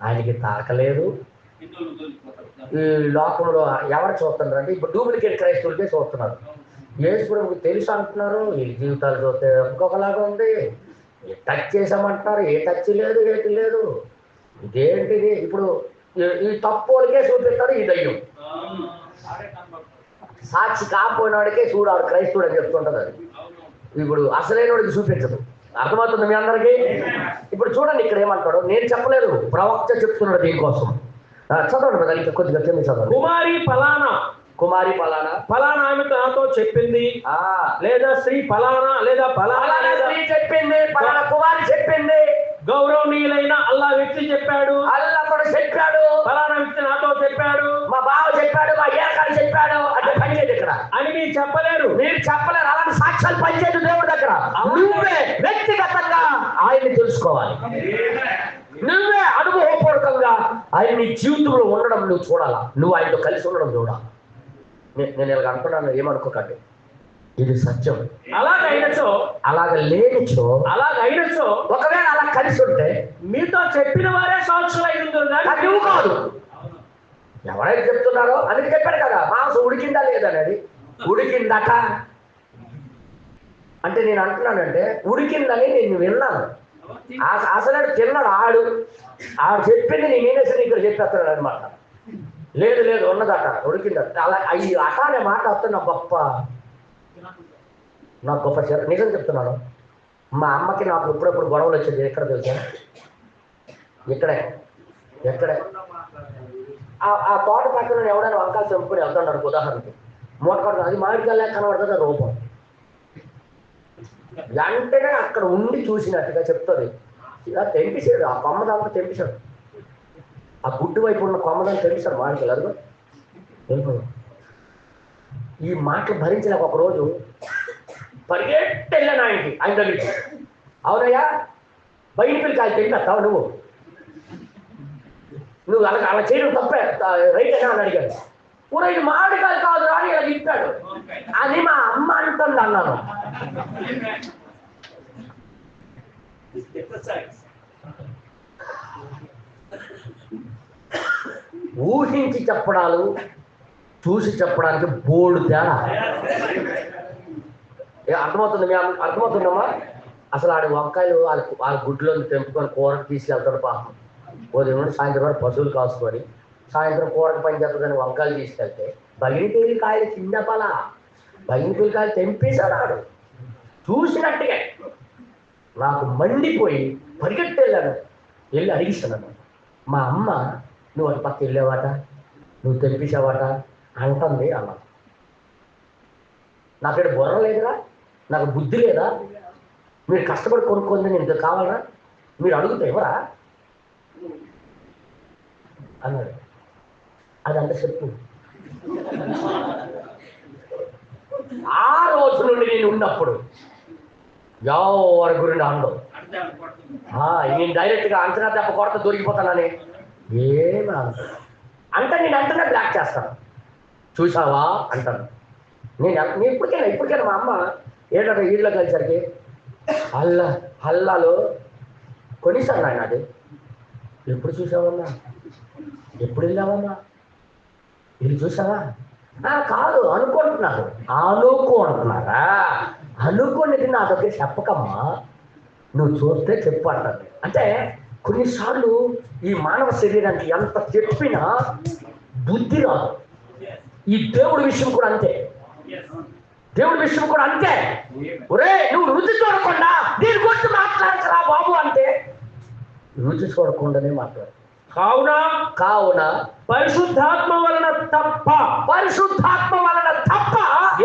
Speaker 1: ఆయనకి తాకలేదు. ఈ లోకంలో ఎవరు చూస్తున్నారు అంటే ఇప్పుడు డూప్లికేట్ క్రైస్తవులకే చూస్తున్నారు. యేసుప్రభుకి తెలుసు అంటున్నారు, ఈ జీవితాలు చూస్తే ఇంకొకలాగా ఉంది. టచ్ చేసామంటున్నారు, ఏ టచ్ లేదు, ఏటి లేదు. ఇదేంటిది? ఇప్పుడు ఈ తప్పు వాళ్ళకే చూపిస్తారు ఈ దయ్యం. సాక్షి కాకపోయినాడికే చూడాడు క్రైస్తవుడు అని చెప్తుంటది. అది ఇప్పుడు అసలైన వాడికి చూపించదు. అర్థమవుతుంది మీ అందరికీ? ఇప్పుడు చూడండి, ఇక్కడ ఏమంటాడు, నేను చెప్పలేదు, ప్రవక్త చెప్తున్నాడు దీనికోసం. చదవండి కదా, ఇంకా కొద్దిగా కింద చదవండి. కుమారి ఫలానా ఆమె నాతో చెప్పింది, లేదా స్త్రీ ఫలానా లేదా ఫలానా స్త్రీ చెప్పింది, ఫలానా కుమారి చెప్పింది, గౌరవనీయులైన అల్లా వ్యక్తి చెప్పాడు, ఫలానా వ్యక్తి నాతో చెప్పాడు, మా బావ చెప్పాడు, మా ఏకాడు చెప్పాడు అంటే పనిచేయదు ఇక్కడ
Speaker 2: అని మీరు చెప్పలేరు.
Speaker 1: అలాంటి సాక్ష్యాలు పనిచేయదు దేవుడి దగ్గర. నువ్వే వ్యక్తిగతంగా ఆయన్ని తెలుసుకోవాలి, నువ్వే అనుభవపూర్వకంగా ఆయన నీ జీవితంలో ఉండడం నువ్వు చూడాలా, నువ్వు ఆయనతో కలిసి ఉండడం చూడాలి. నేను ఇలా అంటున్నాను, ఏమనుకోకండి, ఇది సత్యం. అలాగ లేనిచో ఒకవేళ అలా కలిసి ఉంటే
Speaker 2: మీతో చెప్పిన వారే సాక్షులు అయి
Speaker 1: నువ్వు కాదు. ఎవరైతే చెప్తున్నారో అందుకు చెప్పాడు కదా, మాంసం ఉడికిందా లేదనేది. ఉడికిందట అంటే నేను అంటున్నానంటే ఉడికిందని నేను విన్నాను. అసలు తిన్నాడు ఆడు చెప్పింది నేనేసి ఇక్కడ చెప్పేస్తున్నాడు అనమాట. లేదు ఉన్నదట, ఉడికిందట. అలా అయ్యి అట అనే మాట వస్తే నాకు గొప్ప నిజం చెప్తున్నాను. మా అమ్మకి నాకు ఎప్పుడెప్పుడు గొడవలు వచ్చేది ఎక్కడ తెలుసా? ఎక్కడే ఆ తోట పక్కన ఎవడైనా వంకాయలు చంపుకొని వెళ్తున్నాడు ఉదాహరణకి, మూటపడుతుంది, అది మామిడికాయలే కనబడుతుంది ఆ రూపం. వెంటనే అక్కడ ఉండి చూసినట్టుగా చెప్తుంది. ఇలా తెంపేసాడు, ఆ కొమ్మదాంతో తెంపేశాడు, ఆ గుడ్డు వైపు ఉన్న కొమ్మదాన్ని తెంపేశాడు మామిడికాయలు. అదిగో వెళ్ళిపోయాడు. ఈ మాటలు భరించలేక ఒకరోజు పరిగెట్టి వెళ్ళాను ఆయన దగ్గరికి. అవునయ్యా, బయట పిల్లకాయలు తెంపేస్తావు నువ్వు అలా చేయడం తప్పే, రైట్ అయినా అని అడిగాడు. ఊరే ఇది మామిడికాయలు కాదు రాని ఇలా తిప్పాడు. అది మా అమ్మ అంటుంది అన్నాను. ఊహించి చెప్పడాలు చూసి చెప్పడానికి బోల్డ్ తేడా. అర్థమవుతుందమ్మా? అసలు ఆడి వంకాయలు వాళ్ళ గుడ్లో తెంపుకొని కూరకు తీసుకెళ్తాడు పాపం. ఉదయం నుండి సాయంత్రం వరకు పశువులు కాసుకొని సాయంత్రం కూరకు పని చేస్తుందని వంకాయలు తీసుకెళ్తే బగిన కాయలు కింద పలా బగిన కాయలు తెంపేశాడు ఆడు. చూసినట్టుగా నాకు మండిపోయి పరిగెట్టి వెళ్ళి అడిగిస్తున్నాను. మా అమ్మ నువ్వు అటు పక్క వెళ్ళావాట, నువ్వు తెంపేసావాట అంటుంది అన్న. నాకేడు బుర్ర లేదురా, నాకు బుద్ధి లేదా? మీరు కష్టపడి కొనుక్కుంది నేను కావాలరా, మీరు అడుగుతా ఎవరా అన్నాడు. అదంతా చెప్పు. ఆ రోజు నుండి నేను ఉన్నప్పుడు ఎవరి గురించి అండవు. నేను డైరెక్ట్గా అంచనా తప్ప కొరత దొరికిపోతానని ఏమి అంటే నేను అంటనే బ్లాక్ చేస్తాను. చూసావా అంటాను. నేను ఇప్పటికైనా మా అమ్మ ఏంటంటే ఈళ్ళ కలిసరికి హల్లాలో కొనిస్తాను ఆయన. అది ఎప్పుడు చూసావన్నా ఎప్పుడు వెళ్ళావమ్మా? వీళ్ళు చూసావా? కాదు అనుకుంటున్నారు. అనుకుంటున్నారా? అనుకునేది నా దగ్గర చెప్పకమ్మా, నువ్వు చూస్తే చెప్పు అంటారు. అంటే కొన్నిసార్లు ఈ మానవ శరీరానికి ఎంత చెప్పినా బుద్ధి రాదు. ఈ దేవుడి విషయం కూడా అంతే. దేవుడి విషయం కూడా అంతే. ఒరే నువ్వు రుచి చూడకుండా దీని గురించి మాట్లాడరా బాబు అంటే రుచి చూడకుండానే మాట్లాడు. కావున
Speaker 2: పరిశుద్ధాత్మ వలన తప్ప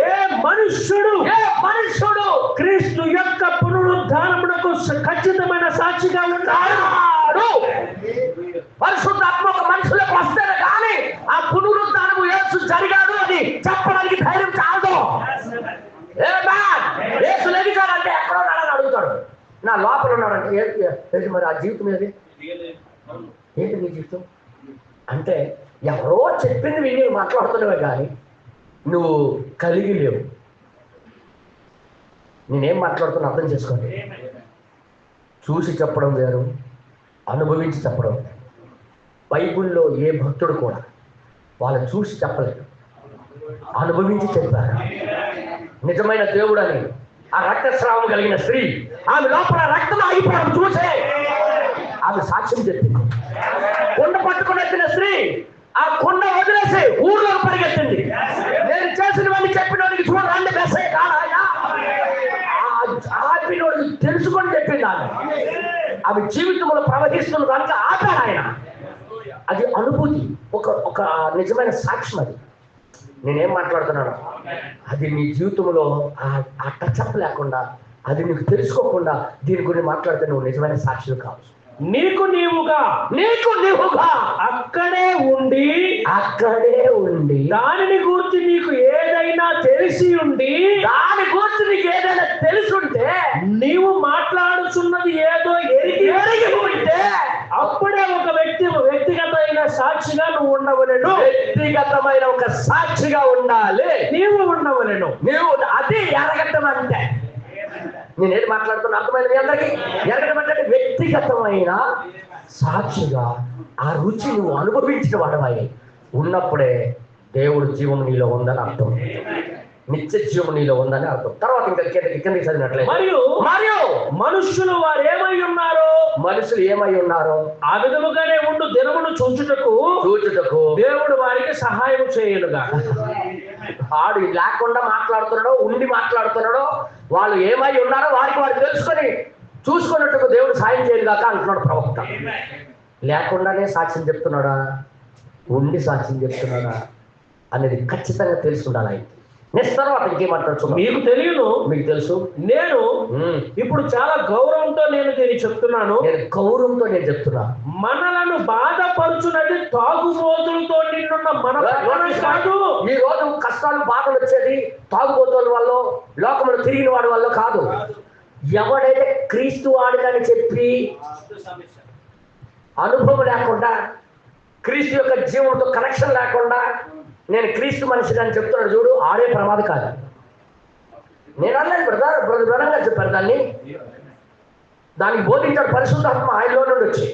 Speaker 2: ఏ మనుష్యుడు క్రీస్తు యొక్క పునరుద్ధానమునకు ఖచ్చితమైన సాక్షిగా ఉన్నాడు.
Speaker 1: పరిశుద్ధాత్మ ఒక మనుషులకు వస్తేనే కానీ ఆ పునరుద్ధానము యేసు జరిగాడు అని చెప్పడానికి ధైర్యం చాలదు. యేసు లేచాడంటే ఎక్కడో ఉన్నాడని అడుగుతాడు. నా లోపల ఉన్నాడంటే ఏంటి మరి ఆ జీవితం ఏది? ఏంటి నీ జీవితం అంటే ఎవరో చెప్పింది విని మాట్లాడుతున్నావే కానీ నువ్వు కలిగి లేవు. నేనేం మాట్లాడుతున్నా అర్థం చేసుకోండి. చూసి చెప్పడం వేరు, అనుభవించి చెప్పడం. బైబిల్లో ఏ భక్తుడు కూడా వాళ్ళు చూసి చెప్పలేదు, అనుభవించి చెప్పారు. నిజమైన దేవుడని ఆ రక్తస్రావం కలిగిన స్త్రీ ఆమె లోపల రక్తం ఆగిపోవడం చూసే ఆమె సాక్ష్యం చెప్పింది. కొండ పట్టుకుని ఎత్తిన స్త్రీ ఆ కొండ వదిలేసి ఊర్లో పరిగెత్తింది. నేను చేసినవన్నీ చెప్పినోడికి చూడండి బెస్సే కాడాయా ఆపినోడికి తెలుసుకొని చెప్పింది. ఆమె జీవితంలో ప్రవహిస్తున్న దాంట్లో ఆపాడు ఆయన. అది అనుభూతి, ఒక నిజమైన సాక్ష్యం. అది నేనేం మాట్లాడుతున్నాను, అది నీ జీవితంలో ఆ టచ్అప్ లేకుండా, అది నీకు తెలుసుకోకుండా దీని గురించి మాట్లాడితే నువ్వు నిజమైన సాక్షులు కావచ్చు.
Speaker 2: నీకు నీవుగా అక్కడే ఉండి దానిని గురించి నీకు ఏదైనా తెలిసి ఉండి
Speaker 1: దాని గురించి నీకు ఏదైనా తెలుసుంటే
Speaker 2: నీవు మాట్లాడుతున్నది ఏదో ఎరిగి ఉంటే అప్పుడే ఒక వ్యక్తిగతమైన సాక్షిగా నువ్వు ఉండవలేను.
Speaker 1: వ్యక్తిగతమైన ఒక సాక్షిగా ఉండాలి.
Speaker 2: నీవు ఉండవలేను.
Speaker 1: నీవు అది ఎరగటం అంటే. నేనేది మాట్లాడుతున్నా అర్థమైంది మీ అందరికీ? ఎరగడం అంటే వ్యక్తిగతమైన సాక్షిగా ఆ రుచి నువ్వు అనుభవించిన వాడమై ఉన్నప్పుడే దేవుడు జీవం నీలో ఉందని అర్థం, నిత్య జీవం నీలో ఉందని అర్థం. తర్వాత ఇంకా కిందకి చదివినట్లే
Speaker 2: మరియు మనుషులు వారు
Speaker 1: మనుషులు ఏమై ఉన్నారో
Speaker 2: ఆ విధముగానే ఉండు దినమును చూచుటకు దేవుడు వారికి సహాయం చేయనుగా.
Speaker 1: వాడు లేకుండా మాట్లాడుతున్నాడో ఉండి మాట్లాడుతున్నాడో వాళ్ళు ఏమై ఉన్నారో వారికి తెలుసుకొని చూసుకున్నట్టుగా దేవుడు సాయం చేయనుగాక అంటున్నాడు ప్రవక్త. లేకుండానే సాక్ష్యం చెప్తున్నాడా, ఉండి సాక్ష్యం చెప్తున్నాడా అనేది ఖచ్చితంగా తెలిసి ఉండాలి. అయితే నెక్స్ట్ తర్వాత ఇంకేమంటారు మీకు తెలుసు.
Speaker 2: నేను ఇప్పుడు చాలా గౌరవంతో నేను దీన్ని చెప్తున్నాను.
Speaker 1: గౌరవంతో నేను చెప్తున్నాను.
Speaker 2: మనలను బాధపరుచున్నది తాగుబోతులతో నిన్నున్న మన కాదు.
Speaker 1: ఈ రోజు కష్టాలు బాధలు వచ్చేది తాగుబోతుల వల్ల, లోకములు తిరిగిన వాడి వల్ల కాదు. ఎవడైతే క్రీస్తు వాడిదని చెప్పి అనుభవం లేకుండా, క్రీస్తు యొక్క జీవంతో కనెక్షన్ లేకుండా నేను క్రీస్తు మనిషి అని చెప్తున్నాడు చూడు, ఆడే ప్రమాదకారి. నేను అన్నాను బ్రదరంగా చెప్పారు దానికి బోధించాడు పరిశుద్ధాత్మ ఆయనలో నుండి వచ్చి.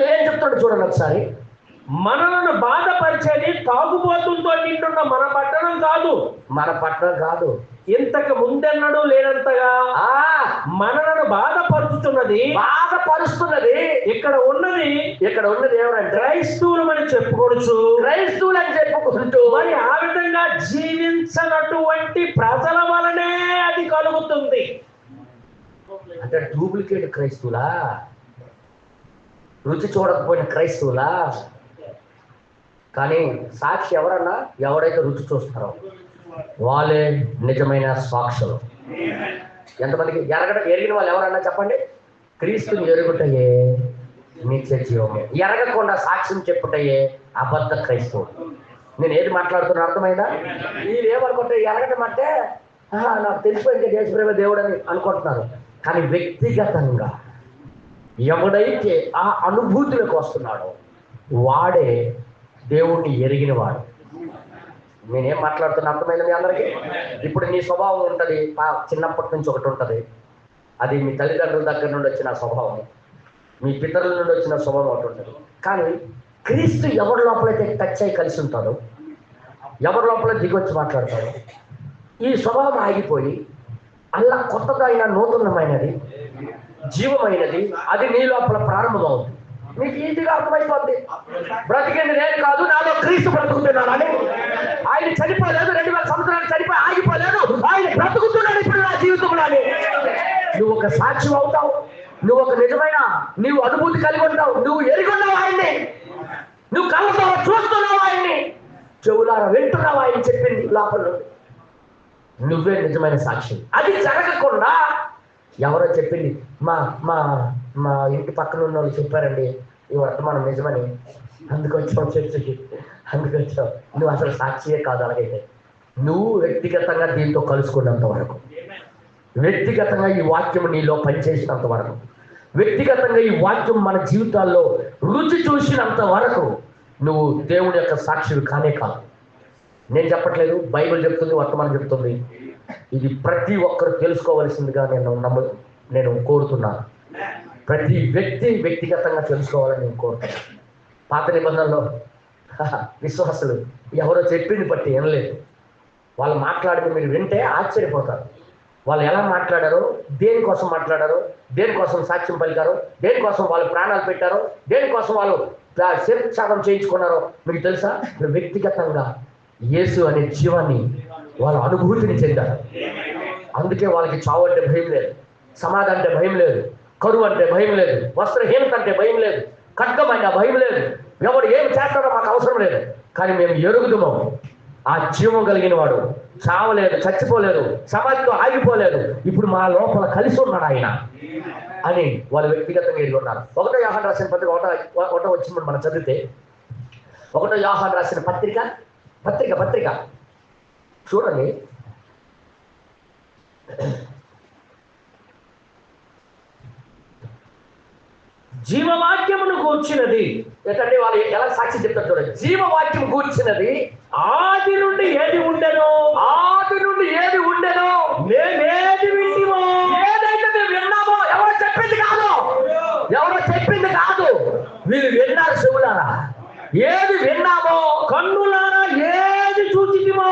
Speaker 1: ఏం చెప్తాడు చూడండి ఒకసారి.
Speaker 2: మనలను బాధపరిచేది తాగుబోతులతో నిండున్న మన పట్టణం కాదు. ఇంతకు ముందెన్నడూ లేనంతగా మనలను బాధపరుస్తున్నది ఇక్కడ ఉన్నది ఎవరంటే క్రైస్తవులని చెప్పుకుంటూ మరి ఆ విధంగా జీవించనటువంటి ప్రజల వలనే అది కలుగుతుంది.
Speaker 1: అంటే డూప్లికేట్ క్రైస్తవులా, రుచి చూడకపోయిన క్రైస్తవులా? కానీ సాక్షి ఎవరన్నా, ఎవడైతే రుచి చూస్తారో వాళ్ళే నిజమైన సాక్షులు. ఎంతమందికి ఎరిగిన వాళ్ళు ఎవరన్నా చెప్పండి. క్రీస్తుని ఎరుగుటయే నిత్య జీవము, ఎరగకుండా సాక్ష్యం చెప్పుటయే అబద్ధ క్రైస్తవుడు. నేను ఏది మాట్లాడుతున్నా అర్థమైందా? మీరేమనుకుంటే ఎరగటం అంటే నాకు తెలిసిపోయింది దేశప్రేమ దేవుడు అని అనుకుంటున్నారు. కానీ వ్యక్తిగతంగా ఎవడైతే ఆ అనుభూతులకు వస్తున్నాడో వాడే దేవుణ్ణి ఎరిగిన వాడు. నేనేం మాట్లాడుతున్నా అర్థమైంది మీ అందరికీ? ఇప్పుడు నీ స్వభావం ఉంటుంది, చిన్నప్పటి నుంచి ఒకటి ఉంటుంది. అది మీ తల్లిదండ్రుల దగ్గర నుండి వచ్చిన స్వభావం, మీ పితరుల నుండి వచ్చిన స్వభావం ఒకటి ఉంటుంది. కానీ క్రీస్తు ఎవరి లోపలైతే టచ్ అయి కలిసి ఉంటాడో, ఎవరి లోపల దిగొచ్చి మాట్లాడతాడో, ఈ స్వభావం ఆగిపోయి అలా కొత్తగా అయిన నూతనమైనది, జీవమైనది అది నీ లోపల ప్రారంభమవుతుంది. నీకు ఈజీగా అర్థమైపోద్ది. బ్రతికింది నేను కాదు, నాలో క్రీస్తు బ్రతుకుతున్నాడని. ఆయన చనిపోలేదు, 2000 సంవత్సరాలు చనిపోయి ఆగిపోలేదు, ఆయన బ్రతుకుతున్నాడు ఇప్పుడు నా జీవితంలో అని. నువ్వు ఒక సాక్ష్యం అవుతావు, నువ్వు ఒక నిజమైన నీవు అనుభూతి కలిగి ఉంటావు. నువ్వు ఎరుగున్నావు ఆయన్ని, నువ్వు కళ్ళతో చూస్తున్నావు ఆయన్ని, చెవులారా వింటున్నావు ఆయన చెప్పింది లోపల. నువ్వే నిజమైన సాక్షి. అది జరగకుండా ఎవరో చెప్పింది, మా మా మా ఇంటి పక్కన ఉన్న వాళ్ళు చెప్పారండి ఈ వర్తమానం నిజమని, అందుకొచ్చావు చర్చకి, అందుకొచ్చావు. నువ్వు అసలు సాక్షియే కాదు. అలాగైతే నువ్వు వ్యక్తిగతంగా దీంతో కలుసుకున్నంత వరకు, వ్యక్తిగతంగా ఈ వాక్యం నీలో పనిచేసినంత వరకు, వ్యక్తిగతంగా ఈ వాక్యం మన జీవితాల్లో రుచి చూసినంత వరకు నువ్వు దేవుడి యొక్క సాక్షివి కానే కాదు. నేను చెప్పట్లేదు, బైబిల్ చెప్తుంది, వర్తమానం చెప్తుంది. ఇది ప్రతి ఒక్కరు తెలుసుకోవాల్సిందిగా నేను కోరుతున్నాను. ప్రతి వ్యక్తి వ్యక్తిగతంగా తెలుసుకోవాలని నేను కోరుతున్నాను. పాత నిబంధనలో విశ్వాసులు ఎవరో చెప్పింది బట్టి వినలేదు. వాళ్ళు మాట్లాడితే మీరు వింటే ఆశ్చర్యపోతారు. వాళ్ళు ఎలా మాట్లాడారో, దేనికోసం మాట్లాడారో, దేనికోసం సాక్ష్యం పలికారో, దేనికోసం వాళ్ళు ప్రాణాలు పెట్టారో, దేనికోసం వాళ్ళు శిరఛాదం చేయించుకున్నారో మీకు తెలుసా? వ్యక్తిగతంగా యేసు అనే జీవాన్ని వాళ్ళ అనుభూతిని చెందారు. అందుకే వాళ్ళకి చావు అంటే భయం లేదు, సమాధి అంటే భయం లేదు, కరువు అంటే భయం లేదు, వస్త్రహీనత అంటే భయం లేదు, ఖడ్గమైన భయం లేదు. ఎవడు ఏం చేస్తాడో మాకు అవసరం లేదు, కానీ మేము ఎరుగుదుము ఆ జీవం కలిగిన వాడు చావలేదు, చచ్చిపోలేదు, సమాధితో ఆగిపోలేదు, ఇప్పుడు మా లోపల కలిసి ఉన్నాడు ఆయన అని వాళ్ళు వ్యక్తిగతంగా ఎరిగి ఉన్నారు. 1 యోహాను రాసిన పత్రిక ఒకటో వచ్చినప్పుడు మనం చదివితే, 1 యోహాను రాసిన పత్రిక చూడండి.
Speaker 2: జీవవాక్యమును కూర్చున్నది.
Speaker 1: ఏంటంటే వాళ్ళు ఎలా సాక్షి చెప్తారు చూడండి. జీవవాక్యం కూర్చున్నది,
Speaker 2: ఆది నుండి ఏది ఉండెనో, మేమేది వింటిమో,
Speaker 1: ఏదైతే మేము విన్నామో, ఎవరో చెప్పింది కాదు, వీళ్ళు విన్నారు. చెవులారా ఏది విన్నామో,
Speaker 2: కన్నులారా ఏది చూచితిమో,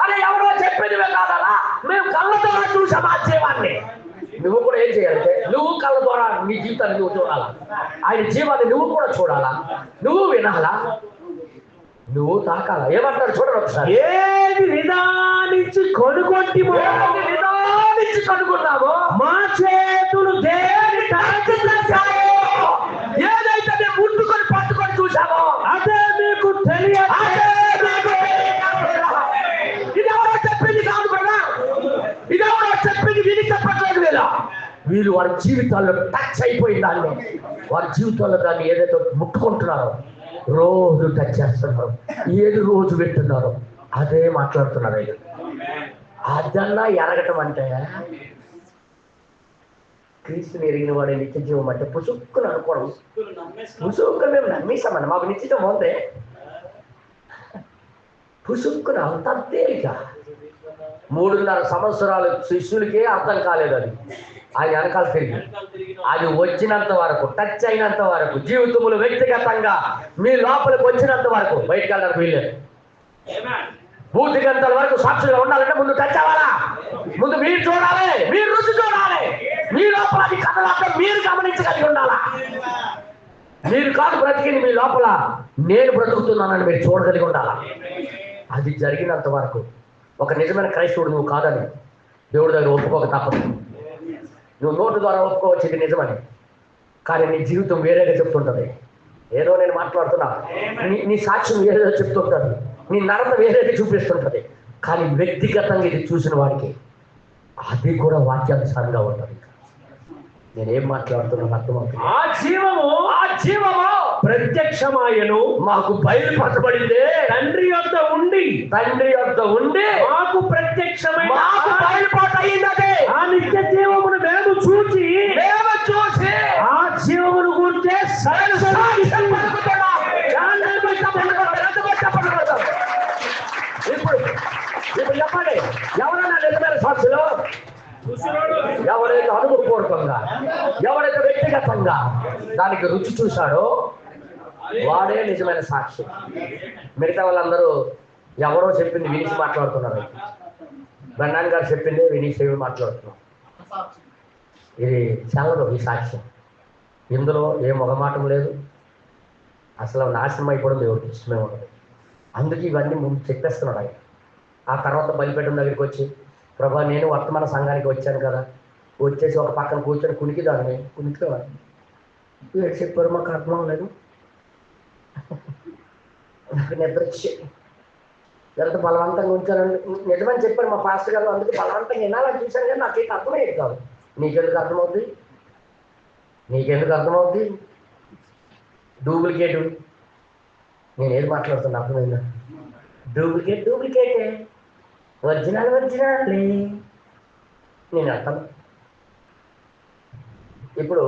Speaker 1: అరే ఎవరో చెప్పింది కాదరా, మేము కళ్ళ ద్వారా చూసాం ఆ జీవాన్ని. నువ్వు కూడా ఏం చేయాలంటే, నువ్వు కళ్ళ ద్వారా నీ జీవితాన్ని నువ్వు చూడాలా, ఆయన జీవాన్ని నువ్వు కూడా చూడాలా, నువ్వు వినాలా, నువ్వు తాకాలా. ఏమంటారు చూడండి ఒకసారి.
Speaker 2: ఏది నిదానించి కనుగొంటిమో,
Speaker 1: కనుగొన్నామో,
Speaker 2: మా చేతులు దేని
Speaker 1: ఏదైతే మేము ముట్టుకొని పట్టుకొని చూసామో
Speaker 2: అదే మీకు తెలియదు.
Speaker 1: ఇది ఎవరో చెప్పింది కాదు కదా, ఇది ఎవరో చెప్పింది విని చెప్పట్లేదు. వీళ్ళు వారి జీవితాల్లో టచ్ అయిపోయిన దాన్ని, వారి జీవితాల్లో దాన్ని ఏదైతే ముట్టుకుంటున్నారో, రోజు టచ్ చేస్తున్నారు, ఏది రోజు వింటున్నారో అదే మాట్లాడుతున్నారు. ఆయన అదన్నా ఎరగటం అంటే, క్రీస్తుని ఎరిగిన వాడే నిత్య జీవం అంటే పుసుక్కుని అనుకోవడం. పుసుక్కుని మేము నమ్మేశామని మాకు నిశ్చితం ఉంది, పుసుక్కుని అంత తేలిక. 3.5 సంవత్సరాలు శిష్యులకే అర్థం కాలేదు అది. ఆయన వెనకాల తిరిగి అది వచ్చినంత వరకు, టచ్ అయినంత వరకు, జీవితంలో వ్యక్తిగతంగా మీ లోపలికి వచ్చినంత వరకు బయటకు వెళ్ళడానికి వీల్లేదు. పూర్తి గంటల వరకు సాక్షులుగా ఉండాలంటే ముందు టచ్ అవ్వాలా, ముందు మీరు చూడాలి, మీరు రుచి చూడాలి, మీ లోపల అది కథలాగా మీరు గమనించగలిగి ఉండాలా. మీరు కాదు బ్రతికింది, మీ లోపల నేను బ్రతుకుతున్నానని మీరు చూడగలిగి ఉండాలా. అది జరిగినంత వరకు ఒక నిజమైన క్రైస్తవుడు నువ్వు కాదని దేవుడి దగ్గర ఒప్పుకోక తప్పదు. నువ్వు నోటు ద్వారా ఒప్పుకోవచ్చు ఇది నిజమని, కానీ నీ జీవితం వేరేగా చెప్తుంటుంది. ఏదో నేను మాట్లాడుతున్నా, నీ సాక్ష్యం వేరేదో చెప్తుంటుంది, నీ నడత వేరేది చూపిస్తుంటుంది. కానీ వ్యక్తిగతంగా ఇది చూసిన వాడికి అది కూడా వాక్యానుసారంగా ఉంటుంది. నేనేం మాట్లాడుతున్నాను అర్థమవుతుంది.
Speaker 2: ఆ జీవము ప్రత్యక్షమాయను,
Speaker 1: మాకు బయలుపరచబడిందే.
Speaker 2: తండ్రి యొద్ద ఉండి
Speaker 1: మాకు ప్రత్యక్షమై మాకు బయలుపాటు అయ్యిందే.
Speaker 2: ఆ నిత్య జీవమును మేము చూసి ఆ జీవమును గురించి
Speaker 1: ఇప్పుడు చెప్పండి, ఎవరైనా నిజమైన సాక్షులు, ఎవరైతే అనుభవపూర్వకంగా, ఎవరైతే వ్యక్తిగతంగా దానికి రుచి చూశాడో వాడే నిజమైన సాక్షి. మిగతా వాళ్ళందరూ ఎవరో చెప్పింది వినిసి మాట్లాడుతున్నారు. బెన్నాన్ గారు చెప్పింది వినిసి మాట్లాడుతున్నారు. ఇది చల్లదు ఈ సాక్ష్యం. ఇందులో ఏ మొగమాటం లేదు. అసలు నాశనం అయిపోవడం దేవుడికి ఇష్టమే ఉండదు. అందుకే ఇవన్నీ ముందు చెప్పేస్తున్నాడు ఆయన. ఆ తర్వాత బలిపీఠం దగ్గరికి వచ్చి, ప్రభా నేను వర్తమాన సంఘానికి వచ్చాను కదా, వచ్చేసి ఒక పక్కన కూర్చొని కునికిదాన్ని కునికివాడిని. ఏడు చెప్పారు మాకు అర్థం లేదు. నాకు నిద్ర వచ్చి ఎంత బలవంతంగా ఉంచానండి. నిజమని చెప్పారు మా పాస్టర్ గారు. అందుకే బలవంతంగా వినాలని చూశాను కానీ నాకేం అర్థమయ్యేది కాదు. నీకెందుకు అర్థమవుద్ది? నీకెందుకు అర్థమవుద్ది? డూప్లికేట్. నేను ఏది మాట్లాడుతున్నా అర్థమైందా? డూప్లికేటే, ఒరిజినలే. నేను అర్థం. ఇప్పుడు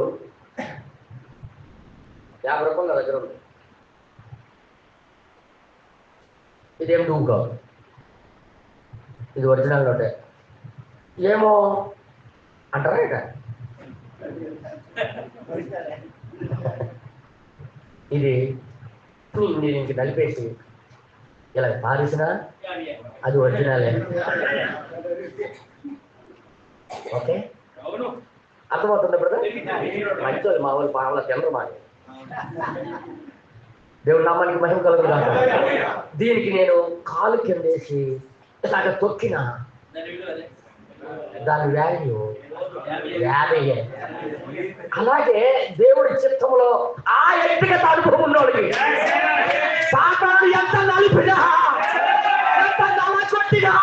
Speaker 1: 50 రూపాయలు నా దగ్గర ఉంది. ఇదేం డూప్ కాదు, ఇది ఒరిజినల్ నోటే. ఏమో అంటారా ఇక? ఇది ఇంక నలిపేసి ఇలా పారేసినా అది ఒరిజినలే. ఓకే, అర్థమవుతుంది బ్రదర్? మంచి మా వాళ్ళు పావుల తినరు మాట. దేవుడు నామానికి మహిమ కలుగును గాక. దీనికి నేను కాలు కిందేసి ఇలాగ తొక్కిన దాని వాల్యూ 50. అలాగే దేవుడి చిత్తంలో ఆ వ్యక్తిగత అనుభవం ఉన్నోడికి సాతాను ఎంత నలిపినా, ఎంత నలగొట్టినా,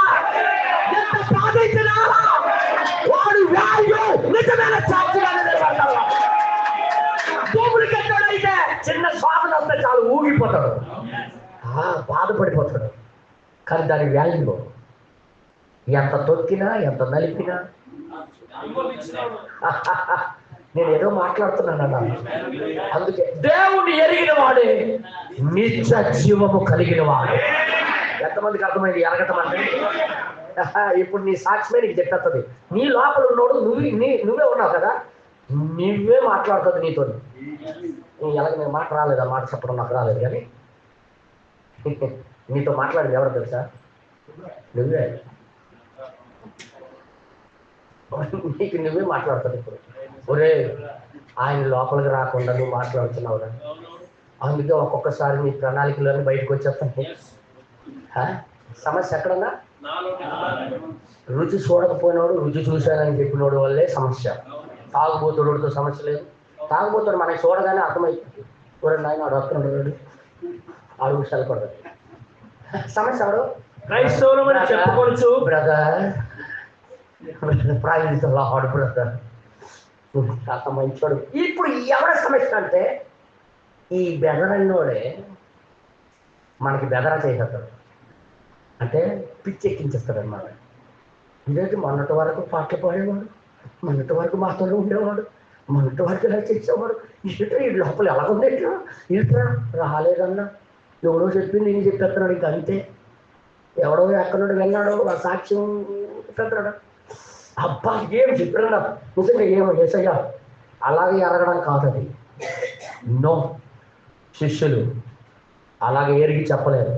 Speaker 1: ఎంత బాధించినా వాడు వాల్యూ నిజమైన సాక్షిగానే నిలబడతాడు. డూప్లికేట్ అయితే చిన్న స్వాదన వస్తే చాలు ఊగిపోతాడు, బాధపడిపోతాడు. కానీ దాని వాల్యూ ఎంత తొక్కినా, ఎంత నలిపినా. నేను ఏదో మాట్లాడుతున్నాను. అందుకే దేవుణ్ణి ఎరిగిన వాడే నిత్య జీవము కలిగిన వాడు. ఎంతమందికి అర్థమైంది ఎరగటం అంటే? ఇప్పుడు నీ సాక్ష్యమే నీకు చెప్పేస్తుంది. నీ లోపల ఉన్నోడు నువ్వే ఉన్నావు కదా, నువ్వే మాట్లాడుతుంది నీతో. ఎలాగ నేను మాట రాలేదా? మాట చెప్పడం నాకు రాలేదు. కానీ నీతో మాట్లాడేది ఎవరు తెలుసా? నువ్వే. నీకు నువ్వే మాట్లాడుతుంది. ఇప్పుడు ఒరే ఆయన లోపలికి రాకుండా నువ్వు మాట్లాడుతున్నావురా. అందుకే ఒక్కొక్కసారి నీ ప్రణాళికలోనే బయటకు వచ్చేస్తాను. సమస్య ఎక్కడన్నా రుచి చూడకపోయినాడు, రుచి చూశానని చెప్పినోడు వల్లే సమస్య. తాగుబోతుడితో సమస్య లేదు. తాగుబోతుడు మనకి చూడగానే అర్థమైపోతుంది. ఒరే నాయన వాడు వస్తున్నాడు, 6 నిమిషాలు పడదు. సమస్య ఎవడు?
Speaker 2: క్రైస్తవులు చెప్పుకోవచ్చు
Speaker 1: బ్రదర్, ప్రైజ్ లార్డ్ బ్రదర్, అంత మంచోడు. ఇప్పుడు ఎవరి సమస్య అంటే ఈ బెదరన్నోడే మనకి బెదరా చేసేస్తాడు. అంటే పిచ్చి ఎక్కించేస్తాడు అన్నమాట. ఇదేంటి మొన్నటి వరకు పాటలు పాడేవాడు, మొన్నటి వరకు మాతోనే ఉండేవాడు, మొన్నటి వరకు ఇలా చేసేవాడు, ఇట్లా ఈ లోపల ఎలాగుంది, ఇట్లా రాలేదన్నా ఎవడో చెప్పింది నేను చెప్పేస్తున్నాడు. ఇంకా అంతే, ఎవడో ఎక్కడో వెళ్ళాడో ఆ సాక్ష్యం పెద్దడు. అబ్బా ఏం చెప్పినా నిజంగా ఏమో ఏసయ్యా అలాగే ఎరగడం కాదు అది. నో, శిష్యులు అలాగే ఎరిగి చెప్పలేరు.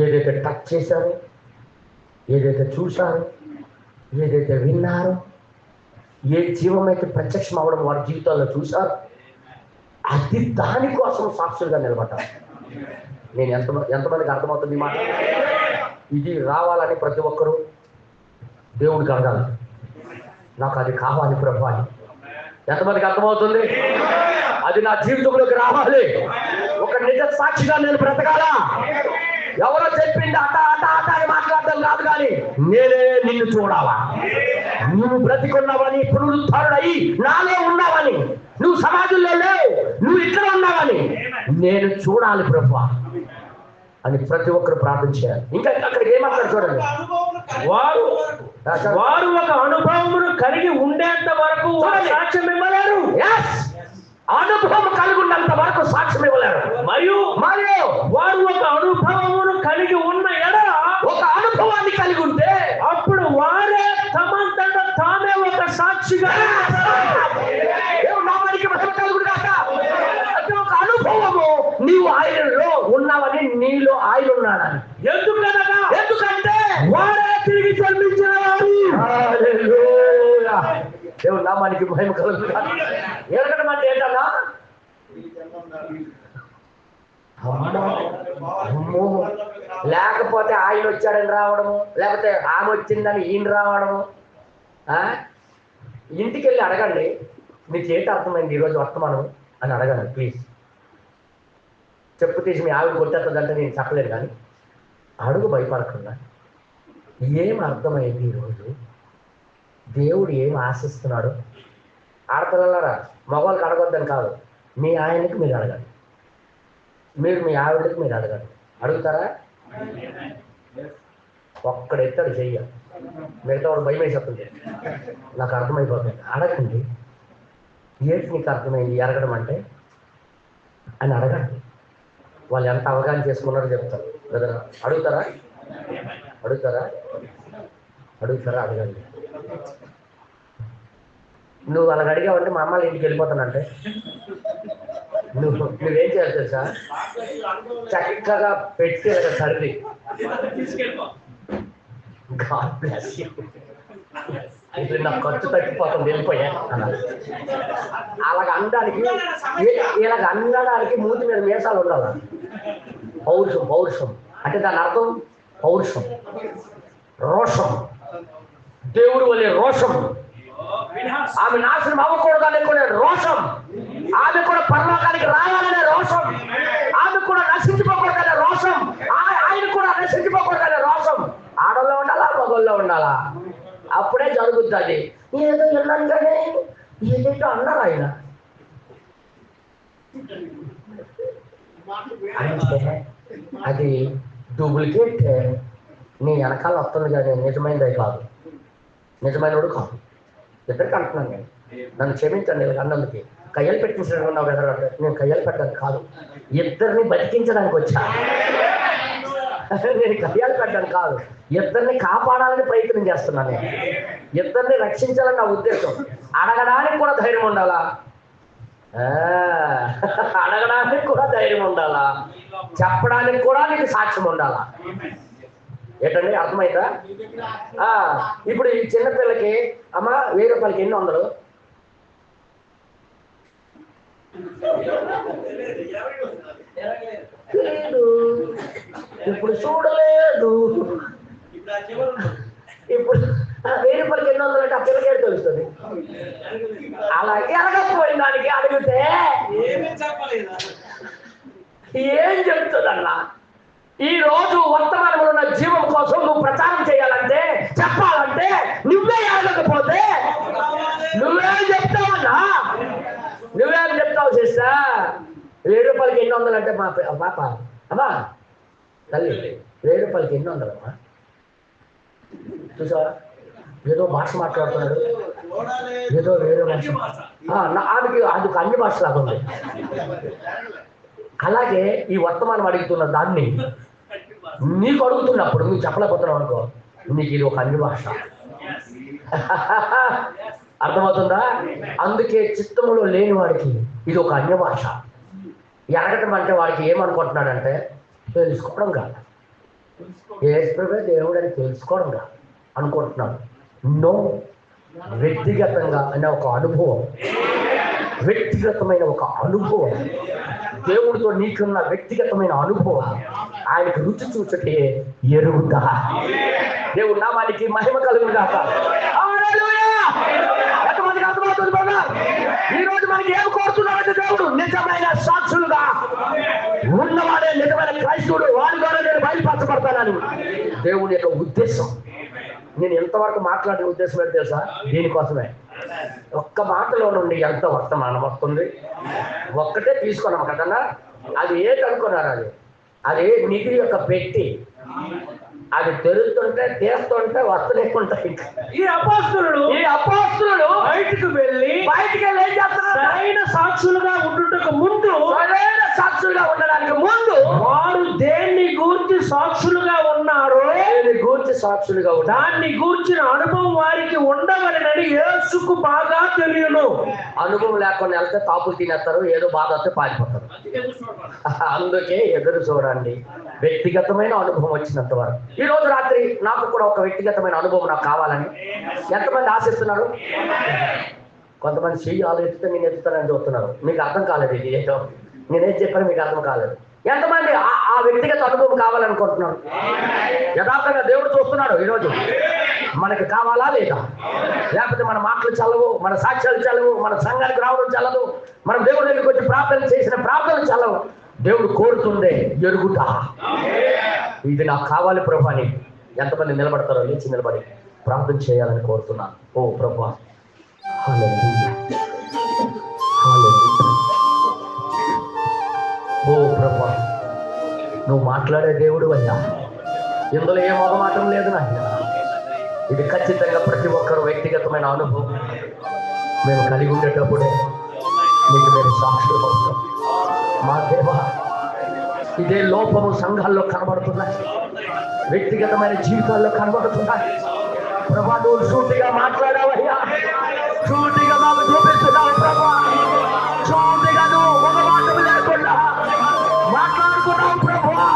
Speaker 1: ఏదైతే టచ్ చేశారో, ఏదైతే చూశారో, ఏదైతే విన్నారో, ఏ జీవమైతే ప్రత్యక్షం అవ్వడం వారి జీవితాల్లో చూశారో, అది దానికోసం సాక్షులుగా నిలబడ్డారు. నేను ఎంతమందికి అర్థమవుతుంది మాట? ఇది రావాలని ప్రతి ఒక్కరూ దేవుడికి అడగాలి, నాకు అది కావాలి ప్రభు అని. ఎంతమందికి అర్థమవుతుంది? అది నా జీవితంలోకి రావాలి. ఒక నిజ సాక్షిగా నేను బ్రతకాలా? ఎవరో చెప్పింది అట అట అట అని మాట్లాడటం కాదు, కానీ నేనే నిన్ను చూడాలా. నువ్వు బ్రతికున్నావని, పునరుద్ధారుడయి నాలో ఉన్నావని, నువ్వు సమాజంలో లేవు, నువ్వు ఇక్కడ ఉన్నావని నేను చూడాలి ప్రభు అని ప్రతి ఒక్కరు ప్రార్థన చేయాలి. ఇంకా అక్కడికి ఏమంటారు చూడండి,
Speaker 2: వారు ఒక అనుభవమును కలిగి ఉండేంత వరకు సాక్ష్యం ఇవ్వలేరు.
Speaker 1: అనుభవం కలిగి ఉన్నంత వరకు సాక్ష్యం ఇవ్వలేరు. మరియు
Speaker 2: వారు ఒక అనుభవమును కలిగి ఉన్న ఎడల,
Speaker 1: ఒక అనుభవాన్ని కలిగి ఉంటే
Speaker 2: అప్పుడు వారే తమంతట తామే ఒక సాక్షిగా
Speaker 1: నామానికి మహిమ కలుగును గాక. అంటే ఒక అనుభవము నామానికి మహిమ కలుగును గాక. ఎరగడం అంటే ఏంటన్నా? అమ్మో, లేకపోతే ఆయన వచ్చాడని రావడము, లేకపోతే ఆమె వచ్చిందని ఈయన రావడము. ఇంటికి వెళ్ళి అడగండి, మీకు ఏంటి అర్థమైంది ఈరోజు వర్తమానం అని అడగండి ప్లీజ్. చెప్పు తీసి మీ ఆవిడ కొట్టేస్తుందంటే నేను చెప్పలేను, కానీ అడుగు భయపడకుండా. ఏం అర్థమైంది ఈరోజు, దేవుడు ఏం ఆశిస్తున్నాడు? ఆడపిల్లలారా, మగవాళ్ళకి అడగొద్దని కాదు, మీ ఆయనకి మీరు అడగండి, మీరు మీ ఆవిడకి మీరు అడగండి. అడుగుతారా? ఒక్కడెత్తాడు చెయ్య, మిగతా వాడు భయం వేసేస్తుంది, నాకు అర్థమైపోతుంది. అడగండి, ఏంటి నీకు అర్థమైంది ఎరగడం అంటే అని అడగండి. వాళ్ళు ఎంత అవగాహన చేసుకున్నారో చెప్తారు కదా. అడుగుతారా? అడుగుతారా? అడుగుతారా? అడగండి. నువ్వు అలాగ అడిగావంటే మా అమ్మాయి ఇంటికి వెళ్ళిపోతానంటే నువ్వేం చేయాలి తెలుసా? చక్కగా పెట్టి అలాగ సర్ది గాడ్ బ్లెస్ యూ, ఇప్పుడు నాకు ఖర్చు తగ్గిపోతుంది వెళ్ళిపోయా అన్నారు. అలాగ అనడానికి, ఇలాగ అనడానికి మూతి మీద మీసాలు ఉండాలి. పౌరుషం, పౌరుషం అంటే దాని అర్థం పౌరుషం, రోషం, దేవుడు వల్లే రోషం. ఆమె నాశనం అవ్వకూడదనే కూడా రోషం, ఆమె కూడా పరలోకానికి రావాలనే రోషం, ఆమె కూడా నశించిపోకూడదనే రోషం, ఆయన కూడా నశించిపోకూడదనే రోషం. ఆడల్లో ఉండాలా, మగల్లో ఉండాలా? అప్పుడే జరుగుతుంది. ఏదో విన్నాను కానీ ఏదేంటో అన్నారు ఆయన. అంటే అది డూప్లికేట్ నీ వెనకాల వస్తుంది కానీ నిజమైనది కాదు, నిజమైనడు కాదు. ఇద్దరికి అంటున్నాను నేను, నన్ను క్షమించండి అన్నందుకు. కయ్యలు పెట్టించడం ఎదురు అంటే నేను కయ్యలు పెట్టడానికి కాదు, ఇద్దరిని బతికించడానికి వచ్చా. నేను కయ్యాలు పెట్టడానికి కాదు, ఇద్దరిని కాపాడాలని ప్రయత్నం చేస్తున్నాను. నేను ఇద్దరిని రక్షించాలని నా ఉద్దేశం. అడగడానికి కూడా ధైర్యం ఉండాలా, అడగడానికి కూడా ధైర్యం ఉండాలా, చెప్పడానికి కూడా నీకు సాక్ష్యం ఉండాలా. ఏంటండి, అర్థమైందా? ఇప్పుడు ఈ చిన్నపిల్లకి అమ్మ 1000 రూపాయలకి ఎన్ని వందలు? లేదు, ఇప్పుడు చూడలేదు. ఇప్పుడు 1000 రూపాయలకి ఎన్ని వందలు అంటే ఆ పిల్లకే తెలుస్తుంది. అలాగే అడగకపోయిన దానికి అడిగితే ఏం చెప్తుందన్నా? ఈ రోజు వర్తమానంలో ఉన్న జీవం కోసం నువ్వు ప్రచారం చేయాలంటే, చెప్పాలంటే నువ్వే అడగకపోతే నువ్వేం చెప్తావన్నా? నువ్వేం చెప్తావు చేస్తా? 1000 రూపాయలకి ఎన్ని వందలు అంటే మా పాప అమ్మా తల్లి 1000 రూపాయలకి ఎన్ని వందలమ్మా? చూసా ఏదో భాష మాట్లాడుతున్నాడు, ఏదో వేరే భాష. ఆమెకి అది అన్ని భాషలాగా ఉంది. అలాగే ఈ వర్తమానం అడుగుతున్న దాన్ని నీకు అడుగుతున్నప్పుడు నువ్వు చెప్పలేకపోతున్నావు అనుకో, నీకు ఇది ఒక అన్య భాష. అర్థమవుతుందా? అందుకే చిత్తములో లేని వాడికి ఇది ఒక అన్య భాష. ఎరగటం అంటే వాడికి ఏమనుకుంటున్నాడంటే తెలుసుకోవడం కాదు, యేసుప్రభువే దేవుడు అని తెలుసుకోవడం కాదు అనుకుంటున్నాడు. నో, వ్యక్తిగతంగా అనే ఒక అనుభవం, వ్యక్తిగతమైన ఒక అనుభవం, దేవుడితో నీకున్న వ్యక్తిగతమైన అనుభవం, ఆయనకు రుచి చూచటే ఎరుగుతా. దేవుడు నామానికి మహిమ కలుగును గాక. ఎంతమందికి అర్థమవుతుంది బ్రదర్? ఈ రోజు మనకి ఏం కోరుతున్నాడంటే దేవుడు నిజమైన సాక్షులుగా ఉన్నవాడే నిజమైన క్రైస్తవుడు, వారి ద్వారా నేను బయలుపరచబడతానని దేవుని యొక్క ఉద్దేశం. నేను ఎంతవరకు మాట్లాడే ఉద్దేశం ఏంటి తెలుసా? దీనికోసమే. ఒక్క మాటలో నుండి ఎంత వర్తమానం వస్తుంది, ఒక్కటే తీసుకున్నాం కదన్నా. అది ఏంటి అనుకున్నారు? అది నిధి యొక్క పెట్టి, అది తెరుస్తుంటే తీస్తుంటే వస్తూనే ఉంటాయి. ఈ అపోస్తలుడు బయటికి వెళ్ళి ఏం చేస్తున్నారు? సరైన సాక్షులుగా ఉండుటకు ముందు, సరైన సాక్షులుగా ఉండడానికి ముందు వారు దేన్ని గూర్చి సాక్షులుగా ఉన్నారు, సాక్షులుగా దాన్ని గూర్చిన అనుభవం వారికి ఉండవలనని యేసుకు బాగా తెలియను. అనుభవం లేకుండా వెళ్తే తాపులు తినేస్తారు, ఏదో బాధ వస్తే పారిపోతారు. అందుకే ఎదురు చూడండి, వ్యక్తిగతమైన అనుభవం వచ్చినంత వరకు. ఈ రోజు రాత్రి నాకు కూడా ఒక వ్యక్తిగతమైన అనుభవం నాకు కావాలని ఎంతమంది ఆశిస్తున్నారు? కొంతమంది చెయ్యి వాళ్ళు ఎత్తుతా నేను ఎత్తుతానని చూస్తున్నారు. మీకు అర్థం కాలేదు. ఇది ఏదో నేనేం చెప్పాను మీకు అర్థం కాలేదు. ఎంతమంది ఆ వ్యక్తిగత అనుభవం కావాలనుకుంటున్నాడు? యథార్థంగా దేవుడు చూస్తున్నాడు ఈరోజు. మనకి కావాలా లేదా? లేకపోతే మన మాటలు చల్లవు, మన సాక్ష్యాలు చల్లవు, మన సంఘానికి రావడం చల్లదు, మనం దేవుడి దగ్గరికి వచ్చి ప్రార్థన చేసిన ప్రార్థనలు చల్లవు. దేవుడు కోరుతుందే ఎరుగుట. ఇది నాకు కావాలి ప్రభు అని ఎంతమంది నిలబడతారో లేచి నిలబడి ప్రార్థన చేయాలని కోరుతున్నాను. ఓ ప్రభు, హల్లెలూయా, హల్లెలూయా. ఓ ప్రభు, నువ్వు మాట్లాడే దేవుడు అయ్యా. ఇందులో ఏ మొగమాటం లేదు నాయన. ఇది ఖచ్చితంగా ప్రతి ఒక్కరు వ్యక్తిగతమైన అనుభవం మేము కలిగి ఉండేటప్పుడే నీకు మేము సాక్షులు అవుతాం. మా దేవ, ఇదే లోపము సంఘాల్లో కనబడుతున్నాయి, వ్యక్తిగతమైన జీవితాల్లో కనబడుతున్నాయి. ప్రభా, నువ్వు సూటిగా మాట్లాడావయ్యా, సూటిగా మాకు చూపిస్తున్నావు ప్రభా, సూటిగా నువ్వు ఒక మాట లేకుండా మాట్లాడుకున్నావు ప్రభా.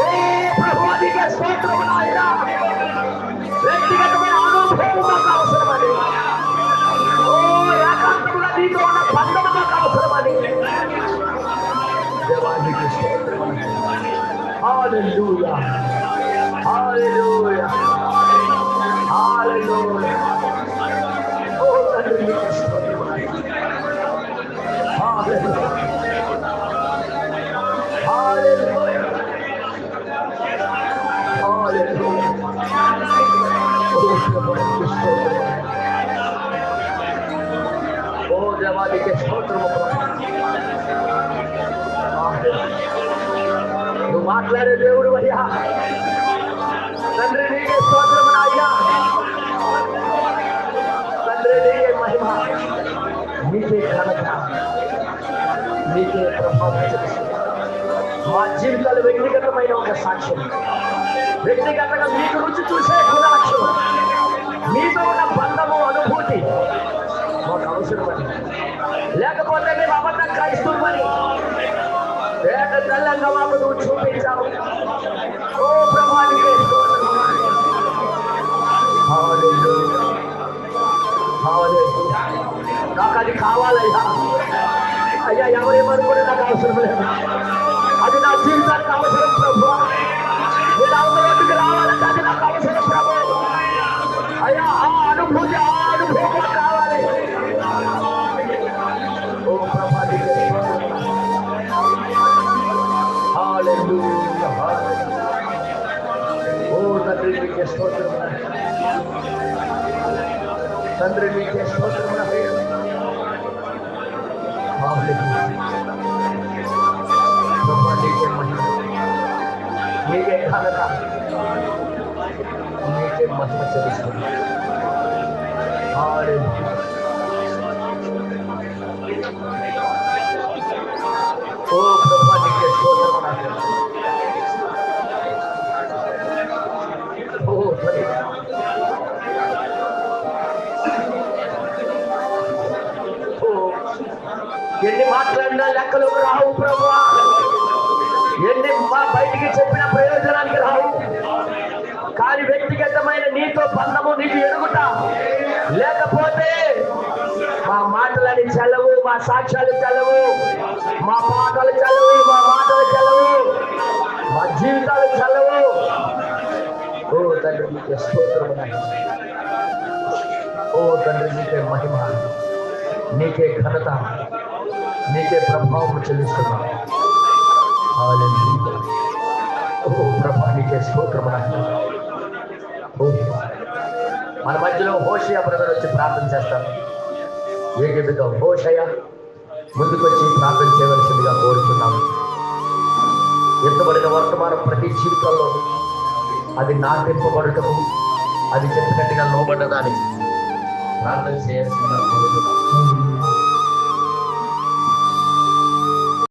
Speaker 1: ఏ ప్రభు, నీకే స్తోత్రము నాయనా. వ్యక్తిగతమైన అనుభవం మాకు అవసరమని, ఓ ఏకాంతంగా నీతో ఉన్న బంధము మాకు అవసరమని దేవానికి స్తోత్రము. హల్లెలూయా, హల్లెలూయా, హల్లెలూయా. ఓ తండ్రి నీకు స్తోత్రము. హల్లెలూయా, హల్లెలూయా, హల్లెలూయా. ఓ దేవానికి స్తోత్రము. నువ్వు మాట్లాడే దేవుడు అయ్యా. తండ్రి నీకే స్తోత్రము అయ్యా. తండ్రి నీకే మహిమ, నీకే ఘనత, నీకే ప్రభావం. మా జీవితాలు వ్యక్తిగతమైన ఒక సాక్ష్యం, వ్యక్తిగతంగా మీకు రుచి చూసే గుణలక్షణం, మీతో ఉన్న బంధము, అనుభూతి మాకు అవసరమని. లేకపోతే మేము అబద్ధ క్రైస్తవులని ఏక తెల్లంగా మాకు నువ్వు చూపించావు. ఓ ప్రభానికి నాకు అది కావాలయ్యా. అయ్యా, ఎవరేమనుకునే నాకు అవసరం లేదు. అది నా జీవితానికి అవసరం ప్రభు. నేను అవసరానికి రావాలంటే అది నాకు అవసరం ప్రభు. అయ్యా, ఆ అనుభూతి, ఆ అనుభవం కావాలి. ఓ ప్రభానికి హల్లెలూయా, హల్లెలూయా. ఓ తండ్రి నీకే స్తోత్రము, తండ్రి నీకే స్తోత్రము. హల్లెలూయా. ప్రభా, నీకే మహిమ, నీకే ఘనత, నీకే మహిమ చెల్లిస్తుంది. హల్లెలూయా. ఓ ప్రభా, నీకే స్తోత్రము. ఓ ఎన్ని మాట్లాడినా లెక్కలు రావు ప్రభా. ఎన్ని మా బయటికి చెప్పిన ప్రయోజనానికి రావు. కానీ వ్యక్తిగతమైన నీతో బంధము, నీకు ఎరుగుట లేకపోతే మా మాటలని చల్లవు, మా సాక్ష్యాలు చల్లవు, మా పాటలు చల్లవు, మా మాటలు చల్లవు, మా జీవితాలు చల్లవు. ఓ తండ్రి నీకే స్తోత్రము. ఓ తండ్రి నీకే మహిమ, నీకే ఘనత, నీకే ప్రభావం చెల్లిస్తున్నాం. హల్లెలూయా. ఓ ప్రభా, నీకే స్తోత్రము. మన మధ్యలో హోషేయ బ్రదర్ వచ్చి ప్రార్థన చేస్తారు. ఏకీభవిద్దాం. హోషేయ ముందుకు వచ్చి ప్రార్థన చేయవలసిందిగా కోరుతున్నాము. ఎత్తబడిన వర్తమానం ప్రతి జీవితంలో అది నాటింపబడటము, అది చెప్పినట్టుగా లోబడ్డదానికి ప్రార్థన చేయాల్సిందిగా కోరుతున్నాం.